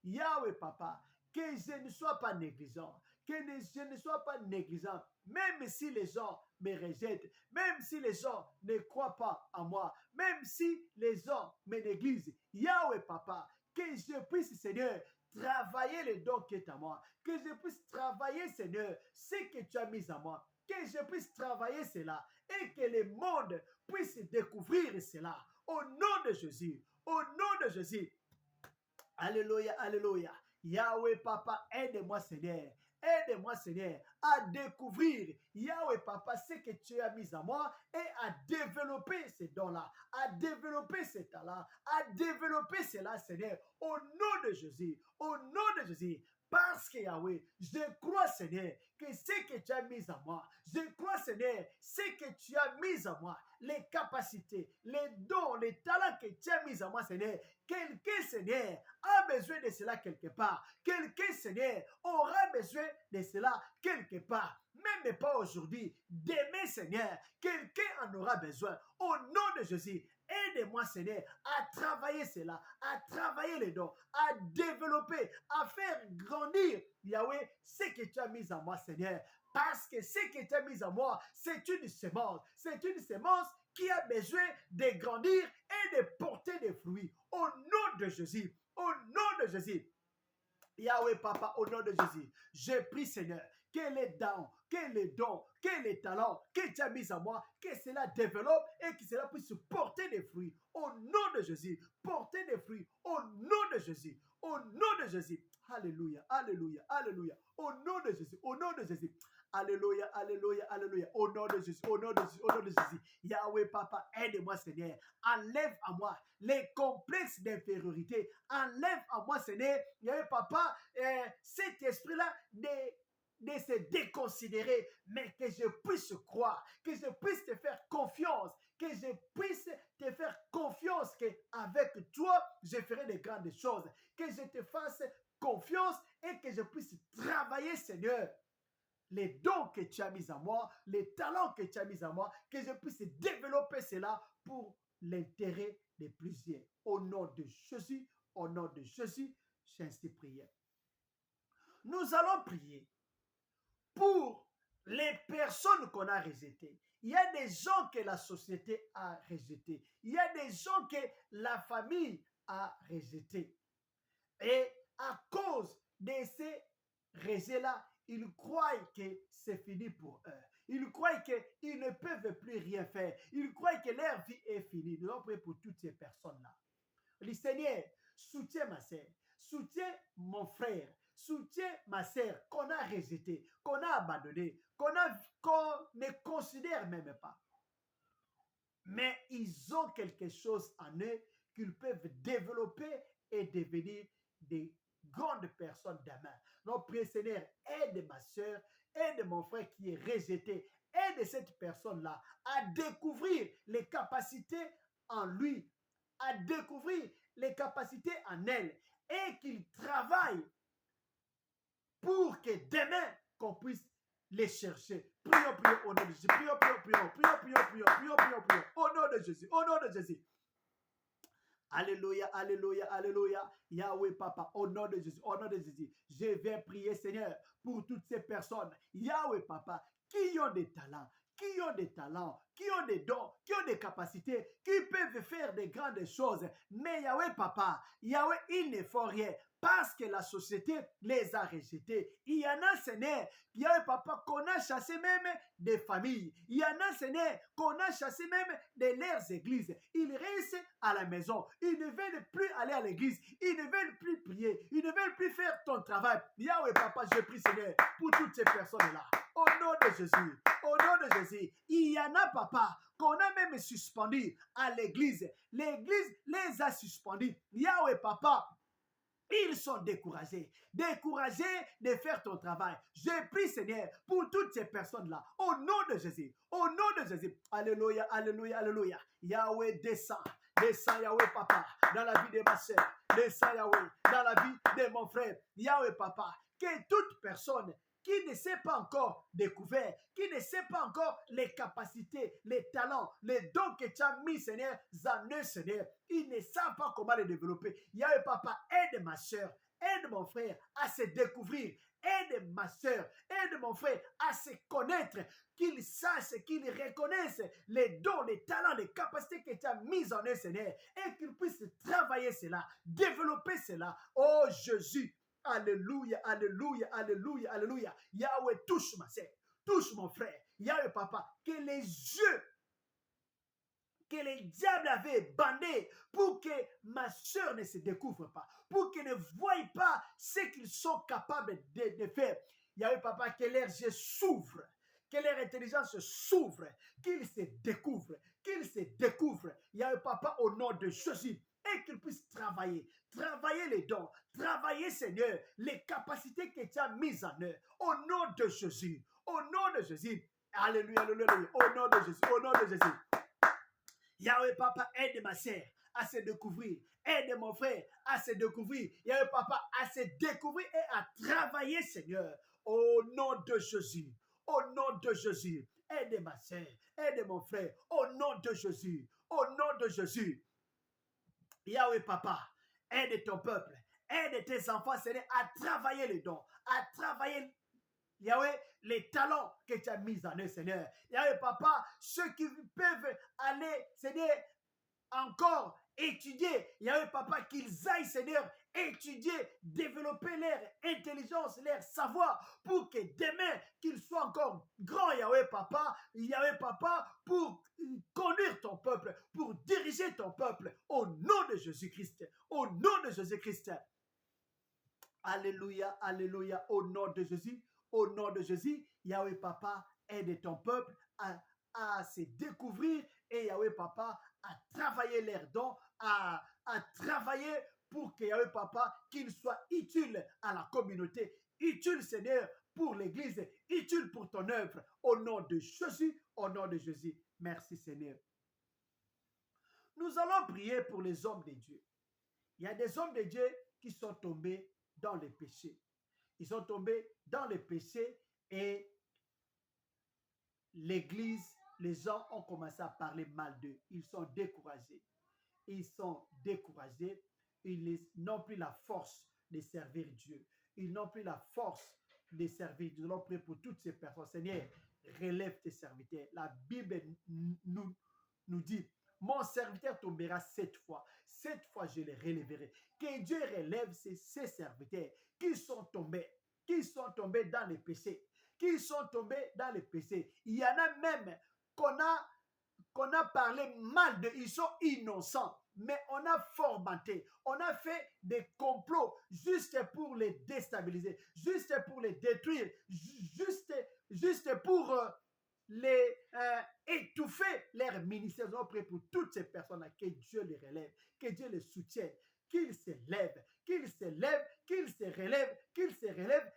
Yahweh Papa, que je ne sois pas négligent, que je ne sois pas négligent, même si les gens me rejettent, même si les gens ne croient pas en moi, même si les gens me négligent. Yahweh Papa, que je puisse, Seigneur, travailler les dons qui est à moi, que je puisse travailler, Seigneur, ce que tu as mis à moi, que je puisse travailler cela et que le monde puisse découvrir cela. Au nom de Jésus, au nom de Jésus. Alléluia, alléluia. Yahweh, Papa, aide-moi, Seigneur. Aide-moi, Seigneur, à découvrir, Yahweh, Papa, ce que tu as mis à moi et à développer ces dons-là, à développer ces talents, à développer cela, Seigneur, au nom de Jésus, au nom de Jésus. Parce que Yahweh, je crois, Seigneur, que ce que tu as mis à moi, je crois, Seigneur, ce que tu as mis à moi, les capacités, les dons, les talents que tu as mis à moi, Seigneur, quelqu'un, Seigneur, a besoin de cela quelque part. Quelqu'un, Seigneur, aura besoin de cela quelque part. Même pas aujourd'hui. Demain, Seigneur, quelqu'un en aura besoin. Au nom de Jésus, aide-moi, Seigneur, à travailler cela, à travailler les dons, à développer, à faire grandir, Yahweh, ce que tu as mis en moi, Seigneur. Parce que ce que tu as mis en moi, c'est une semence. C'est une semence qui a besoin de grandir et de porter des fruits. Au nom de Jésus, au nom de Jésus. Yahweh, Papa, au nom de Jésus, je prie, Seigneur, que les dons, que les talents que tu as mis en moi, que cela développe et que cela puisse porter des fruits. Au nom de Jésus, porter des fruits. Au nom de Jésus, au nom de Jésus. Alléluia, alléluia, alléluia. Au nom de Jésus, au nom de Jésus. Alléluia, alléluia, alléluia. Au nom de Jésus, au nom de Jésus, au nom de Jésus. Yahweh, Papa, aide-moi, Seigneur. Enlève à moi les complexes d'infériorité. Enlève à moi, Seigneur, Yahweh, Papa, cet esprit-là de se déconsidérer, mais que je puisse croire, que je puisse te faire confiance, que je puisse te faire confiance qu'avec toi, je ferai de grandes choses, que je te fasse confiance et que je puisse travailler, Seigneur, les dons que tu as mis en moi, les talents que tu as mis en moi, que je puisse développer cela pour l'intérêt de plusieurs. Au nom de Jésus, au nom de Jésus, j'ai ainsi prié. Nous allons prier pour les personnes qu'on a rejetées. Il y a des gens que la société a rejetés. Il y a des gens que la famille a rejetés. Et à cause de ces rejets-là, ils croient que c'est fini pour eux. Ils croient qu'ils ne peuvent plus rien faire. Ils croient que leur vie est finie. Nous allons prier pour toutes ces personnes-là. Le Seigneur, soutiens ma sœur, soutiens mon frère, soutiens ma sœur qu'on a rejeté, qu'on a abandonné, qu'on ne considère même pas. Mais ils ont quelque chose en eux qu'ils peuvent développer et devenir des grandes personnes demain. Notre prière, Seigneur, aide ma soeur, aide mon frère qui est rejeté, aide cette personne-là à découvrir les capacités en lui, à découvrir les capacités en elle et qu'il travaille pour que demain, qu'on puisse les chercher. Prions, prions au nom de Jésus. Prions, prions, prions, prions, prions, prions, prions, prions, prions, au nom de Jésus, au nom de Jésus. Alléluia, alléluia, alléluia. Yahweh, Papa, au nom de Jésus, au nom de Jésus, je vais prier, Seigneur, pour toutes ces personnes, Yahweh, Papa, qui ont des talents, qui ont des talents, qui ont des dons, qui ont des capacités, qui peuvent faire des grandes choses. Mais Yahweh, Papa, Yahweh, ils ne font rien parce que la société les a rejetés. Il y en a, Seigneur, Yahweh, Papa, qu'on a chassé même des familles. Il y en a, Seigneur, qu'on a chassé même de leurs églises. Ils restent à la maison. Ils ne veulent plus aller à l'église. Ils ne veulent plus prier. Ils ne veulent plus faire ton travail. Yahweh, Papa, je prie, Seigneur, pour toutes ces personnes-là. Au nom de Jésus, au nom de Jésus, il y en a, Papa, qu'on a même suspendu à l'église. L'église les a suspendus. Yahweh, Papa, ils sont découragés de faire ton travail. Je prie, Seigneur, pour toutes ces personnes-là, au nom de Jésus, au nom de Jésus. Alléluia, alléluia, alléluia. Yahweh, descend, Yahweh, Papa, dans la vie de ma soeur. Descend, Yahweh, dans la vie de mon frère. Yahweh, Papa, que toute personne qui ne sait pas encore découvert, qui ne sait pas encore les capacités, les talents, les dons que tu as mis, Seigneur, en eux, Seigneur. Ils ne savent pas comment les développer. Yahweh, Papa, aide ma soeur, aide mon frère à se découvrir. Aide ma soeur, aide mon frère à se connaître, qu'ils sachent, qu'ils reconnaissent les dons, les talents, les capacités que tu as mises en eux, Seigneur, et qu'ils puissent travailler cela, développer cela. Oh Jésus, Alléluia, alléluia, alléluia, alléluia. Yahweh, touche ma sœur, touche mon frère. Yahweh, papa, que les yeux que les diables avaient bandés pour que ma soeur ne se découvre pas, pour qu'elle ne voie pas ce qu'ils sont capables de faire. Yahweh, papa, que leurs yeux s'ouvrent, que leur intelligence s'ouvre, qu'ils se découvrent, Yahweh, papa, au nom de Jésus, et qu'ils puissent travailler les dons, travailler, Seigneur, les capacités que tu as mises en eux, au nom de Jésus, Alléluia, alléluia, au nom de Jésus. Yahweh Papa, aide ma sœur à se découvrir. Aide mon frère à se découvrir. Yahweh Papa, à se découvrir et à travailler, Seigneur. Au nom de Jésus. Au nom de Jésus. Aide ma sœur. Aide mon frère. Au nom de Jésus. Au nom de Jésus. Yahweh Papa, aide ton peuple. Aide tes enfants, Seigneur, à travailler les dons. À travailler Yahweh, les talents que tu as mis en eux, Seigneur. Yahweh, papa, ceux qui peuvent aller, Seigneur, encore étudier. Yahweh, papa, qu'ils aillent, Seigneur, étudier, développer leur intelligence, leur savoir, pour que demain, qu'ils soient encore grands, Yahweh, papa, pour conduire ton peuple, pour diriger ton peuple, au nom de Jésus-Christ. Au nom de Jésus-Christ. Alléluia, alléluia, au nom de Jésus. Au nom de Jésus, Yahweh Papa, aide ton peuple à se découvrir et Yahweh Papa à travailler leurs dons, à travailler pour que Yahweh Papa, qu'il soit utile à la communauté, utile Seigneur pour l'Église, utile pour ton œuvre. Au nom de Jésus, au nom de Jésus. Merci Seigneur. Nous allons prier pour les hommes de Dieu. Il y a des hommes de Dieu qui sont tombés dans les péchés. Ils sont tombés dans les péchés et l'Église, les gens ont commencé à parler mal d'eux. Ils sont découragés. Ils n'ont plus la force de servir Dieu. Ils n'ont plus la force de servir Dieu. Nous allons prier pour toutes ces personnes. Seigneur, relève tes serviteurs. La Bible nous dit, mon serviteur tombera 7 fois. 7 fois, je les relèverai. Que Dieu relève ses serviteurs qui sont tombés dans les péchés. Il y en a même qu'on a parlé mal d'eux. Ils sont innocents. Mais on a formaté, on a fait des complots juste pour les déstabiliser, juste pour les détruire, juste pour les étouffer leur ministère. Nous allons prier pour toutes ces personnes-là, que Dieu les relève, que Dieu les soutienne, qu'ils se relèvent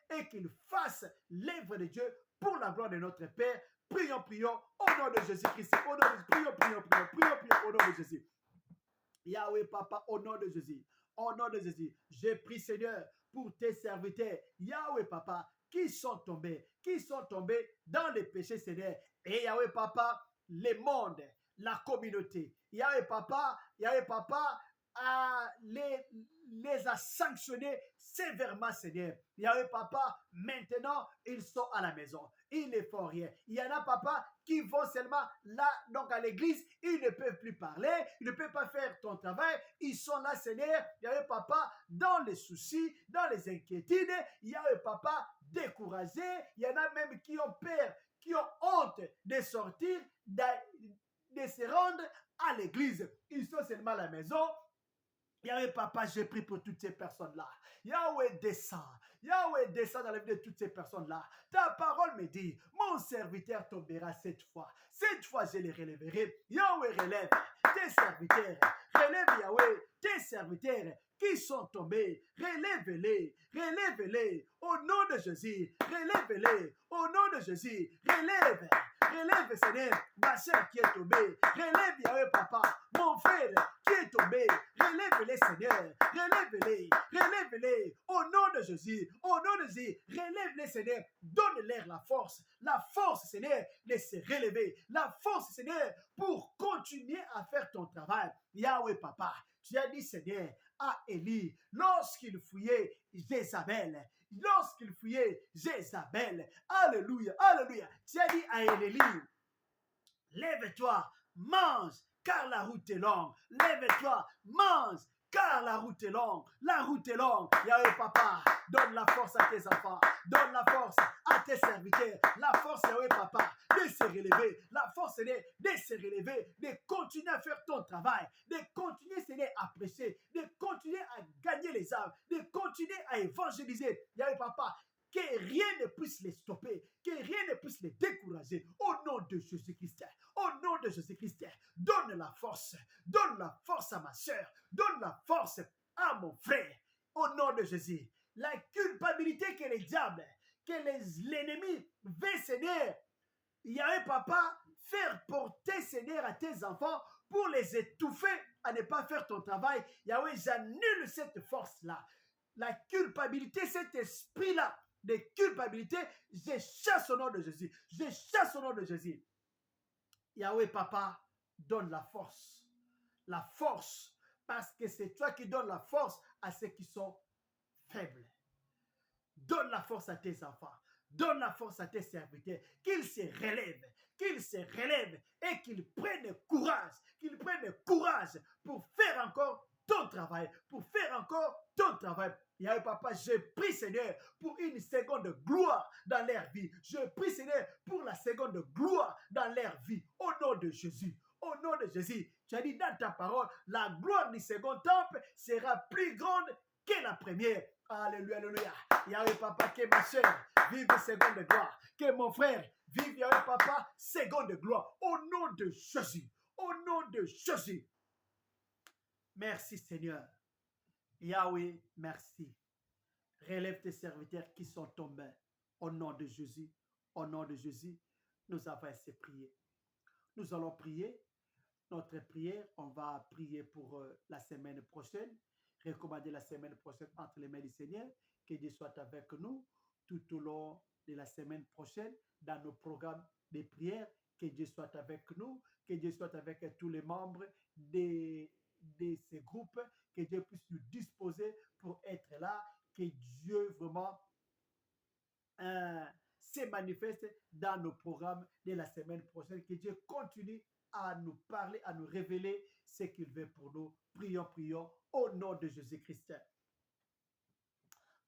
et qu'ils fassent l'œuvre de Dieu pour la gloire de notre Père. Prions au nom de Jésus-Christ. Prions au nom de Jésus. Yahweh Papa, au nom de Jésus. Au nom de Jésus, je prie Seigneur pour tes serviteurs. Yahweh Papa, qui sont tombés dans les péchés, Seigneur. Et Yahweh Papa, le monde, la communauté. Yahweh Papa les a sanctionnés sévèrement, Seigneur. Yahweh Papa, maintenant, ils sont à la maison. Ils ne font rien. Il y en a, Papa, qui vont seulement là, donc à l'église. Ils ne peuvent plus parler. Ils ne peuvent pas faire ton travail. Ils sont là, Seigneur. Yahweh Papa, dans les soucis, dans les inquiétudes. Yahweh Papa, découragés. Il y en a même qui ont peur, qui ont honte de sortir, de se rendre à l'église. Ils sont seulement à la maison. Yahweh Papa, j'ai pris pour toutes ces personnes-là. Yahweh descend dans la vie de toutes ces personnes-là. Ta parole me dit, mon serviteur tombera 7 fois. 7 fois, je les relèverai. Yahweh, relève tes serviteurs. Relève Yahweh tes serviteurs qui sont tombés. Relève-les au nom de Jésus. Relève-les au nom de Jésus. Relève Seigneur, ma soeur qui est tombée. Relève Yahweh Papa, mon frère qui est tombé. Relève-les Seigneur, relève-les au nom de Jésus. Relève-les Seigneur, donne-leur la force Seigneur de se relever, la force Seigneur pour continuer à faire ton travail. Yahweh Papa, tu as dit Seigneur à Élie, lorsqu'il fouillait Jézabel, alléluia, tu as dit à Élie, lève-toi, mange, car la route est longue, lève-toi, mange, car la route est longue. La route est longue. Yahweh Papa, donne la force à tes enfants. Donne la force à tes serviteurs. La force, Yahweh Papa, de se relever. La force, Seigneur, de se relever, de continuer à faire ton travail, de continuer, Seigneur, à prêcher, de continuer à gagner les âmes, de continuer à évangéliser. Yahweh Papa, que rien ne puisse les stopper, que rien ne puisse les décourager. Au nom de Jésus-Christ, au nom de Jésus-Christ, donne la force à ma soeur, donne la force à mon frère, au nom de Jésus. La culpabilité que les diables, que l'ennemi veut, Seigneur, Yahweh Papa, faire porter, Seigneur, à tes enfants pour les étouffer à ne pas faire ton travail. Yahweh, j'annule cette force-là. La culpabilité, cet esprit-là de culpabilité, je chasse au nom de Jésus. Je chasse au nom de Jésus. Yahweh Papa, donne la force. La force, parce que c'est toi qui donnes la force à ceux qui sont faibles. Donne la force à tes enfants. Donne la force à tes serviteurs. Qu'ils se relèvent et qu'ils prennent courage pour faire encore ton travail, Yahweh Papa, je prie, Seigneur, pour une seconde gloire dans leur vie. Je prie, Seigneur, pour la seconde gloire dans leur vie. Au nom de Jésus. Au nom de Jésus. Tu as dit dans ta parole, la gloire du second temple sera plus grande que la première. Alléluia, alléluia. Yahweh Papa, que ma soeur vive seconde gloire. Que mon frère vive, Yahweh Papa, seconde gloire. Au nom de Jésus. Au nom de Jésus. Merci Seigneur. Yahweh, merci. Relève tes serviteurs qui sont tombés. Au nom de Jésus. Au nom de Jésus, nous avons assez prié. Nous allons prier. Notre prière, on va prier pour la semaine prochaine. Recommander la semaine prochaine entre les mains du Seigneur. Que Dieu soit avec nous tout au long de la semaine prochaine dans nos programmes de prière. Que Dieu soit avec nous. Que Dieu soit avec tous les membres de ces groupes. Que Dieu puisse nous disposer pour être là. Que Dieu vraiment se manifeste dans nos programmes de la semaine prochaine. Que Dieu continue à nous parler, à nous révéler ce qu'il veut pour nous. Prions, prions au nom de Jésus-Christ.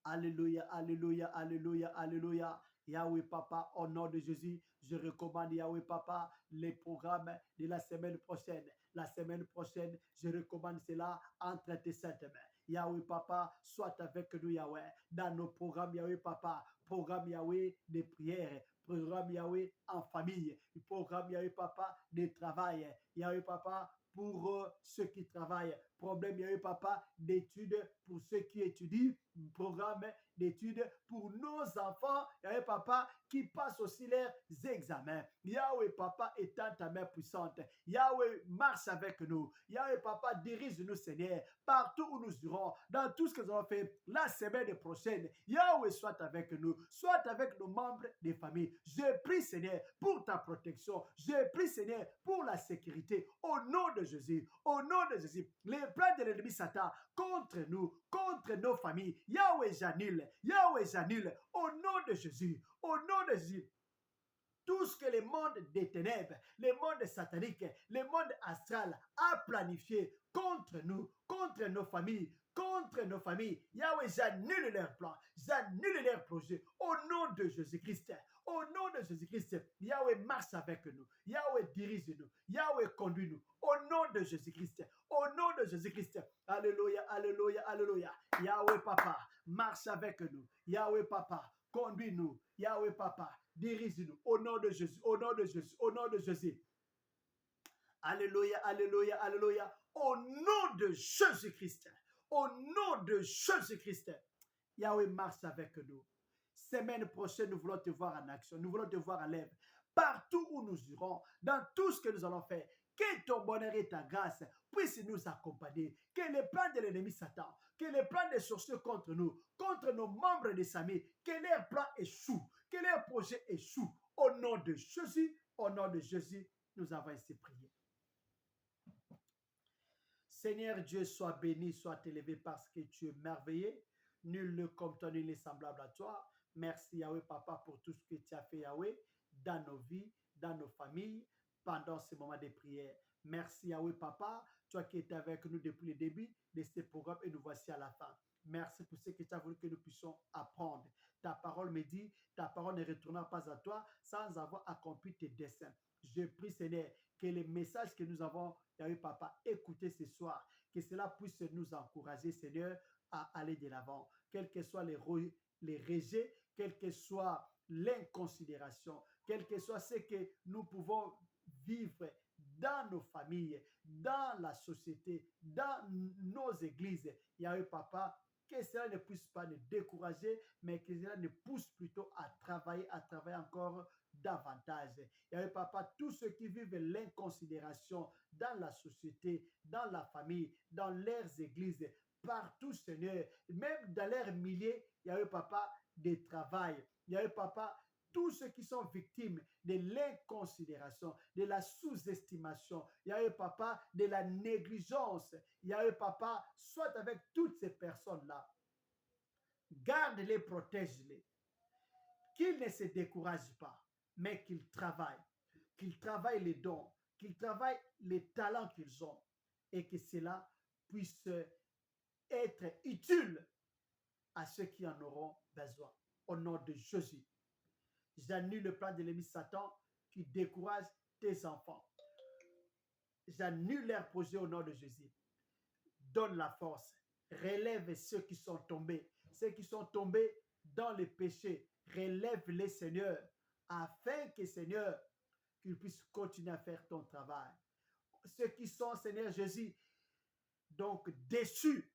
Alléluia, alléluia, alléluia, alléluia. Yahweh Papa, au nom de Jésus, je recommande Yahweh Papa les programmes de la semaine prochaine. La semaine prochaine, je recommande cela entre tes saintes mains. Yahweh Papa, soit avec nous Yahweh, dans nos programmes Yahweh Papa, programme Yahweh des prières, programme Yahweh en famille, programme Yahweh Papa de travail, Yahweh Papa pour ceux qui travaillent, problème Yahweh Papa d'études pour ceux qui étudient, programme d'études pour nos enfants, Yahweh Papa qui passent aussi leurs examens. Yahweh Papa étend ta main puissante. Yahweh marche avec nous. Yahweh Papa dirige-nous Seigneur partout où nous irons, dans tout ce que nous allons faire la semaine prochaine. Yahweh soit avec nous, soit avec nos membres des familles. Je prie Seigneur pour ta protection. Je prie Seigneur pour la sécurité. Au nom de Jésus, au nom de Jésus, les plans de l'ennemi Satan contre nous, contre nos familles. Yahweh j'annule, au nom de Jésus, au nom de Jésus. Tout ce que le monde des ténèbres, le monde satanique, le monde astral a planifié contre nous, contre nos familles, Yahweh, j'annule leurs plans, j'annule leurs projets. Au nom de Jésus-Christ, au nom de Jésus-Christ, Yahweh marche avec nous, Yahweh dirige-nous, Yahweh conduit-nous. Au nom de Jésus-Christ, au nom de Jésus-Christ. Alléluia, alléluia, alléluia. Yahweh Papa, marche avec nous. Yahweh Papa, conduis-nous. Yahweh Papa, dirige-nous. Au nom de Jésus, au nom de Jésus, au nom de Jésus. Alléluia, alléluia, alléluia. Au nom de Jésus-Christ. Au nom de Jésus-Christ. Yahweh marche avec nous. Semaine prochaine, nous voulons te voir en action. Nous voulons te voir à l'œuvre. Partout où nous irons, dans tout ce que nous allons faire, que ton bonheur et ta grâce puissent nous accompagner. Que les plans de l'ennemi Satan, que les plans des sorciers contre nous, contre nos membres des familles, que leurs plans échouent, que leurs projets échouent. Au nom de Jésus, nous avons ainsi prié. Seigneur Dieu, sois béni, sois élevé parce que tu es merveilleux. Nul ne comme toi, nul n'est semblable à toi. Merci Yahweh Papa pour tout ce que tu as fait Yahweh dans nos vies, dans nos familles, pendant ce moment de prière. Merci Yahweh Papa, toi qui étais avec nous depuis le début de ce programme et nous voici à la fin. Merci pour ce que tu as voulu que nous puissions apprendre. Ta parole me dit, ta parole ne retournera pas à toi sans avoir accompli tes desseins. Je prie, Seigneur, que les messages que nous avons, Papa, écoutés ce soir, que cela puisse nous encourager, Seigneur, à aller de l'avant. Quels que soient les rejets, quelle que soit l'inconsidération, quel que soit ce que nous pouvons vivre dans nos familles, dans la société, dans nos églises. Yahweh Papa, que cela ne puisse pas nous décourager, mais que cela nous pousse plutôt à travailler encore davantage. Yahweh Papa, tous ceux qui vivent l'inconsidération dans la société, dans la famille, dans leurs églises, partout, Seigneur, même dans leurs milliers, Yahweh Papa, de travail. Yahweh Papa, tous ceux qui sont victimes de l'inconsidération, de la sous-estimation, Yahweh Papa, de la négligence, Yahweh Papa, soit avec toutes ces personnes-là. Garde-les, protège-les. Qu'ils ne se découragent pas, mais qu'ils travaillent les dons, qu'ils travaillent les talents qu'ils ont et que cela puisse être utile à ceux qui en auront besoin. Au nom de Jésus. J'annule le plan de l'ennemi Satan qui décourage tes enfants. J'annule leur projet au nom de Jésus. Donne la force. Relève ceux qui sont tombés. Ceux qui sont tombés dans le péché. Relève-les, Seigneur, afin que, Seigneur, qu'ils puissent continuer à faire ton travail. Ceux qui sont, Seigneur Jésus, donc déçus,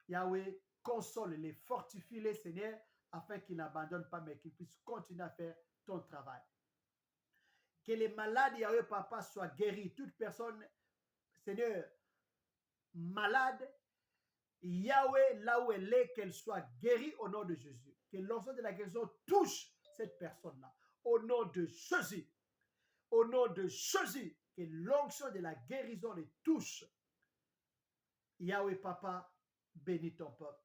Yahweh, console-les, fortifie-les, Seigneur, afin qu'ils n'abandonnent pas, mais qu'ils puissent continuer à faire ton travail. Que les malades, Yahweh Papa, soient guéris. Toute personne, Seigneur, malade, Yahweh, là où elle est, qu'elle soit guérie au nom de Jésus. Que l'onction de la guérison touche cette personne-là. Au nom de Jésus. Au nom de Jésus. Que l'onction de la guérison les touche. Yahweh Papa, bénis ton peuple.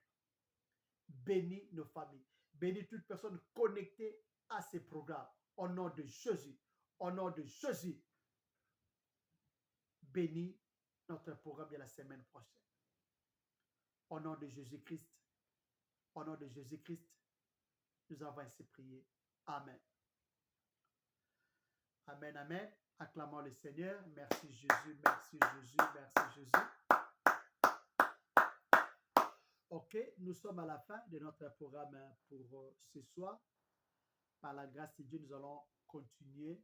Bénis nos familles. Bénis toute personne connectée à ces programmes. Au nom de Jésus. Au nom de Jésus. Bénis notre programme de la semaine prochaine. Au nom de Jésus-Christ. Au nom de Jésus-Christ, nous avons ainsi prié. Amen. Amen, amen. Acclamons le Seigneur. Merci Jésus, merci Jésus, merci Jésus. Ok, nous sommes à la fin de notre programme pour ce soir. Par la grâce de Dieu, nous allons continuer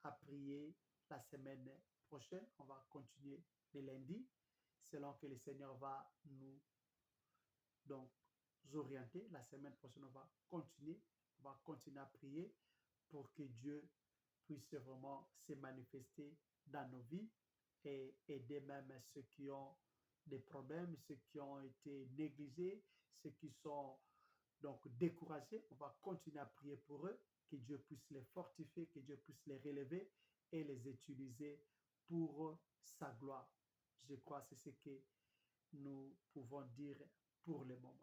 à prier la semaine prochaine. On va continuer le lundi, selon que le Seigneur va nous orienter. La semaine prochaine, on va continuer à prier pour que Dieu puisse vraiment se manifester dans nos vies et aider même ceux qui ont des problèmes, ceux qui ont été négligés, ceux qui sont donc découragés. On va continuer à prier pour eux, que Dieu puisse les fortifier, que Dieu puisse les relever et les utiliser pour sa gloire. Je crois que c'est ce que nous pouvons dire pour le moment.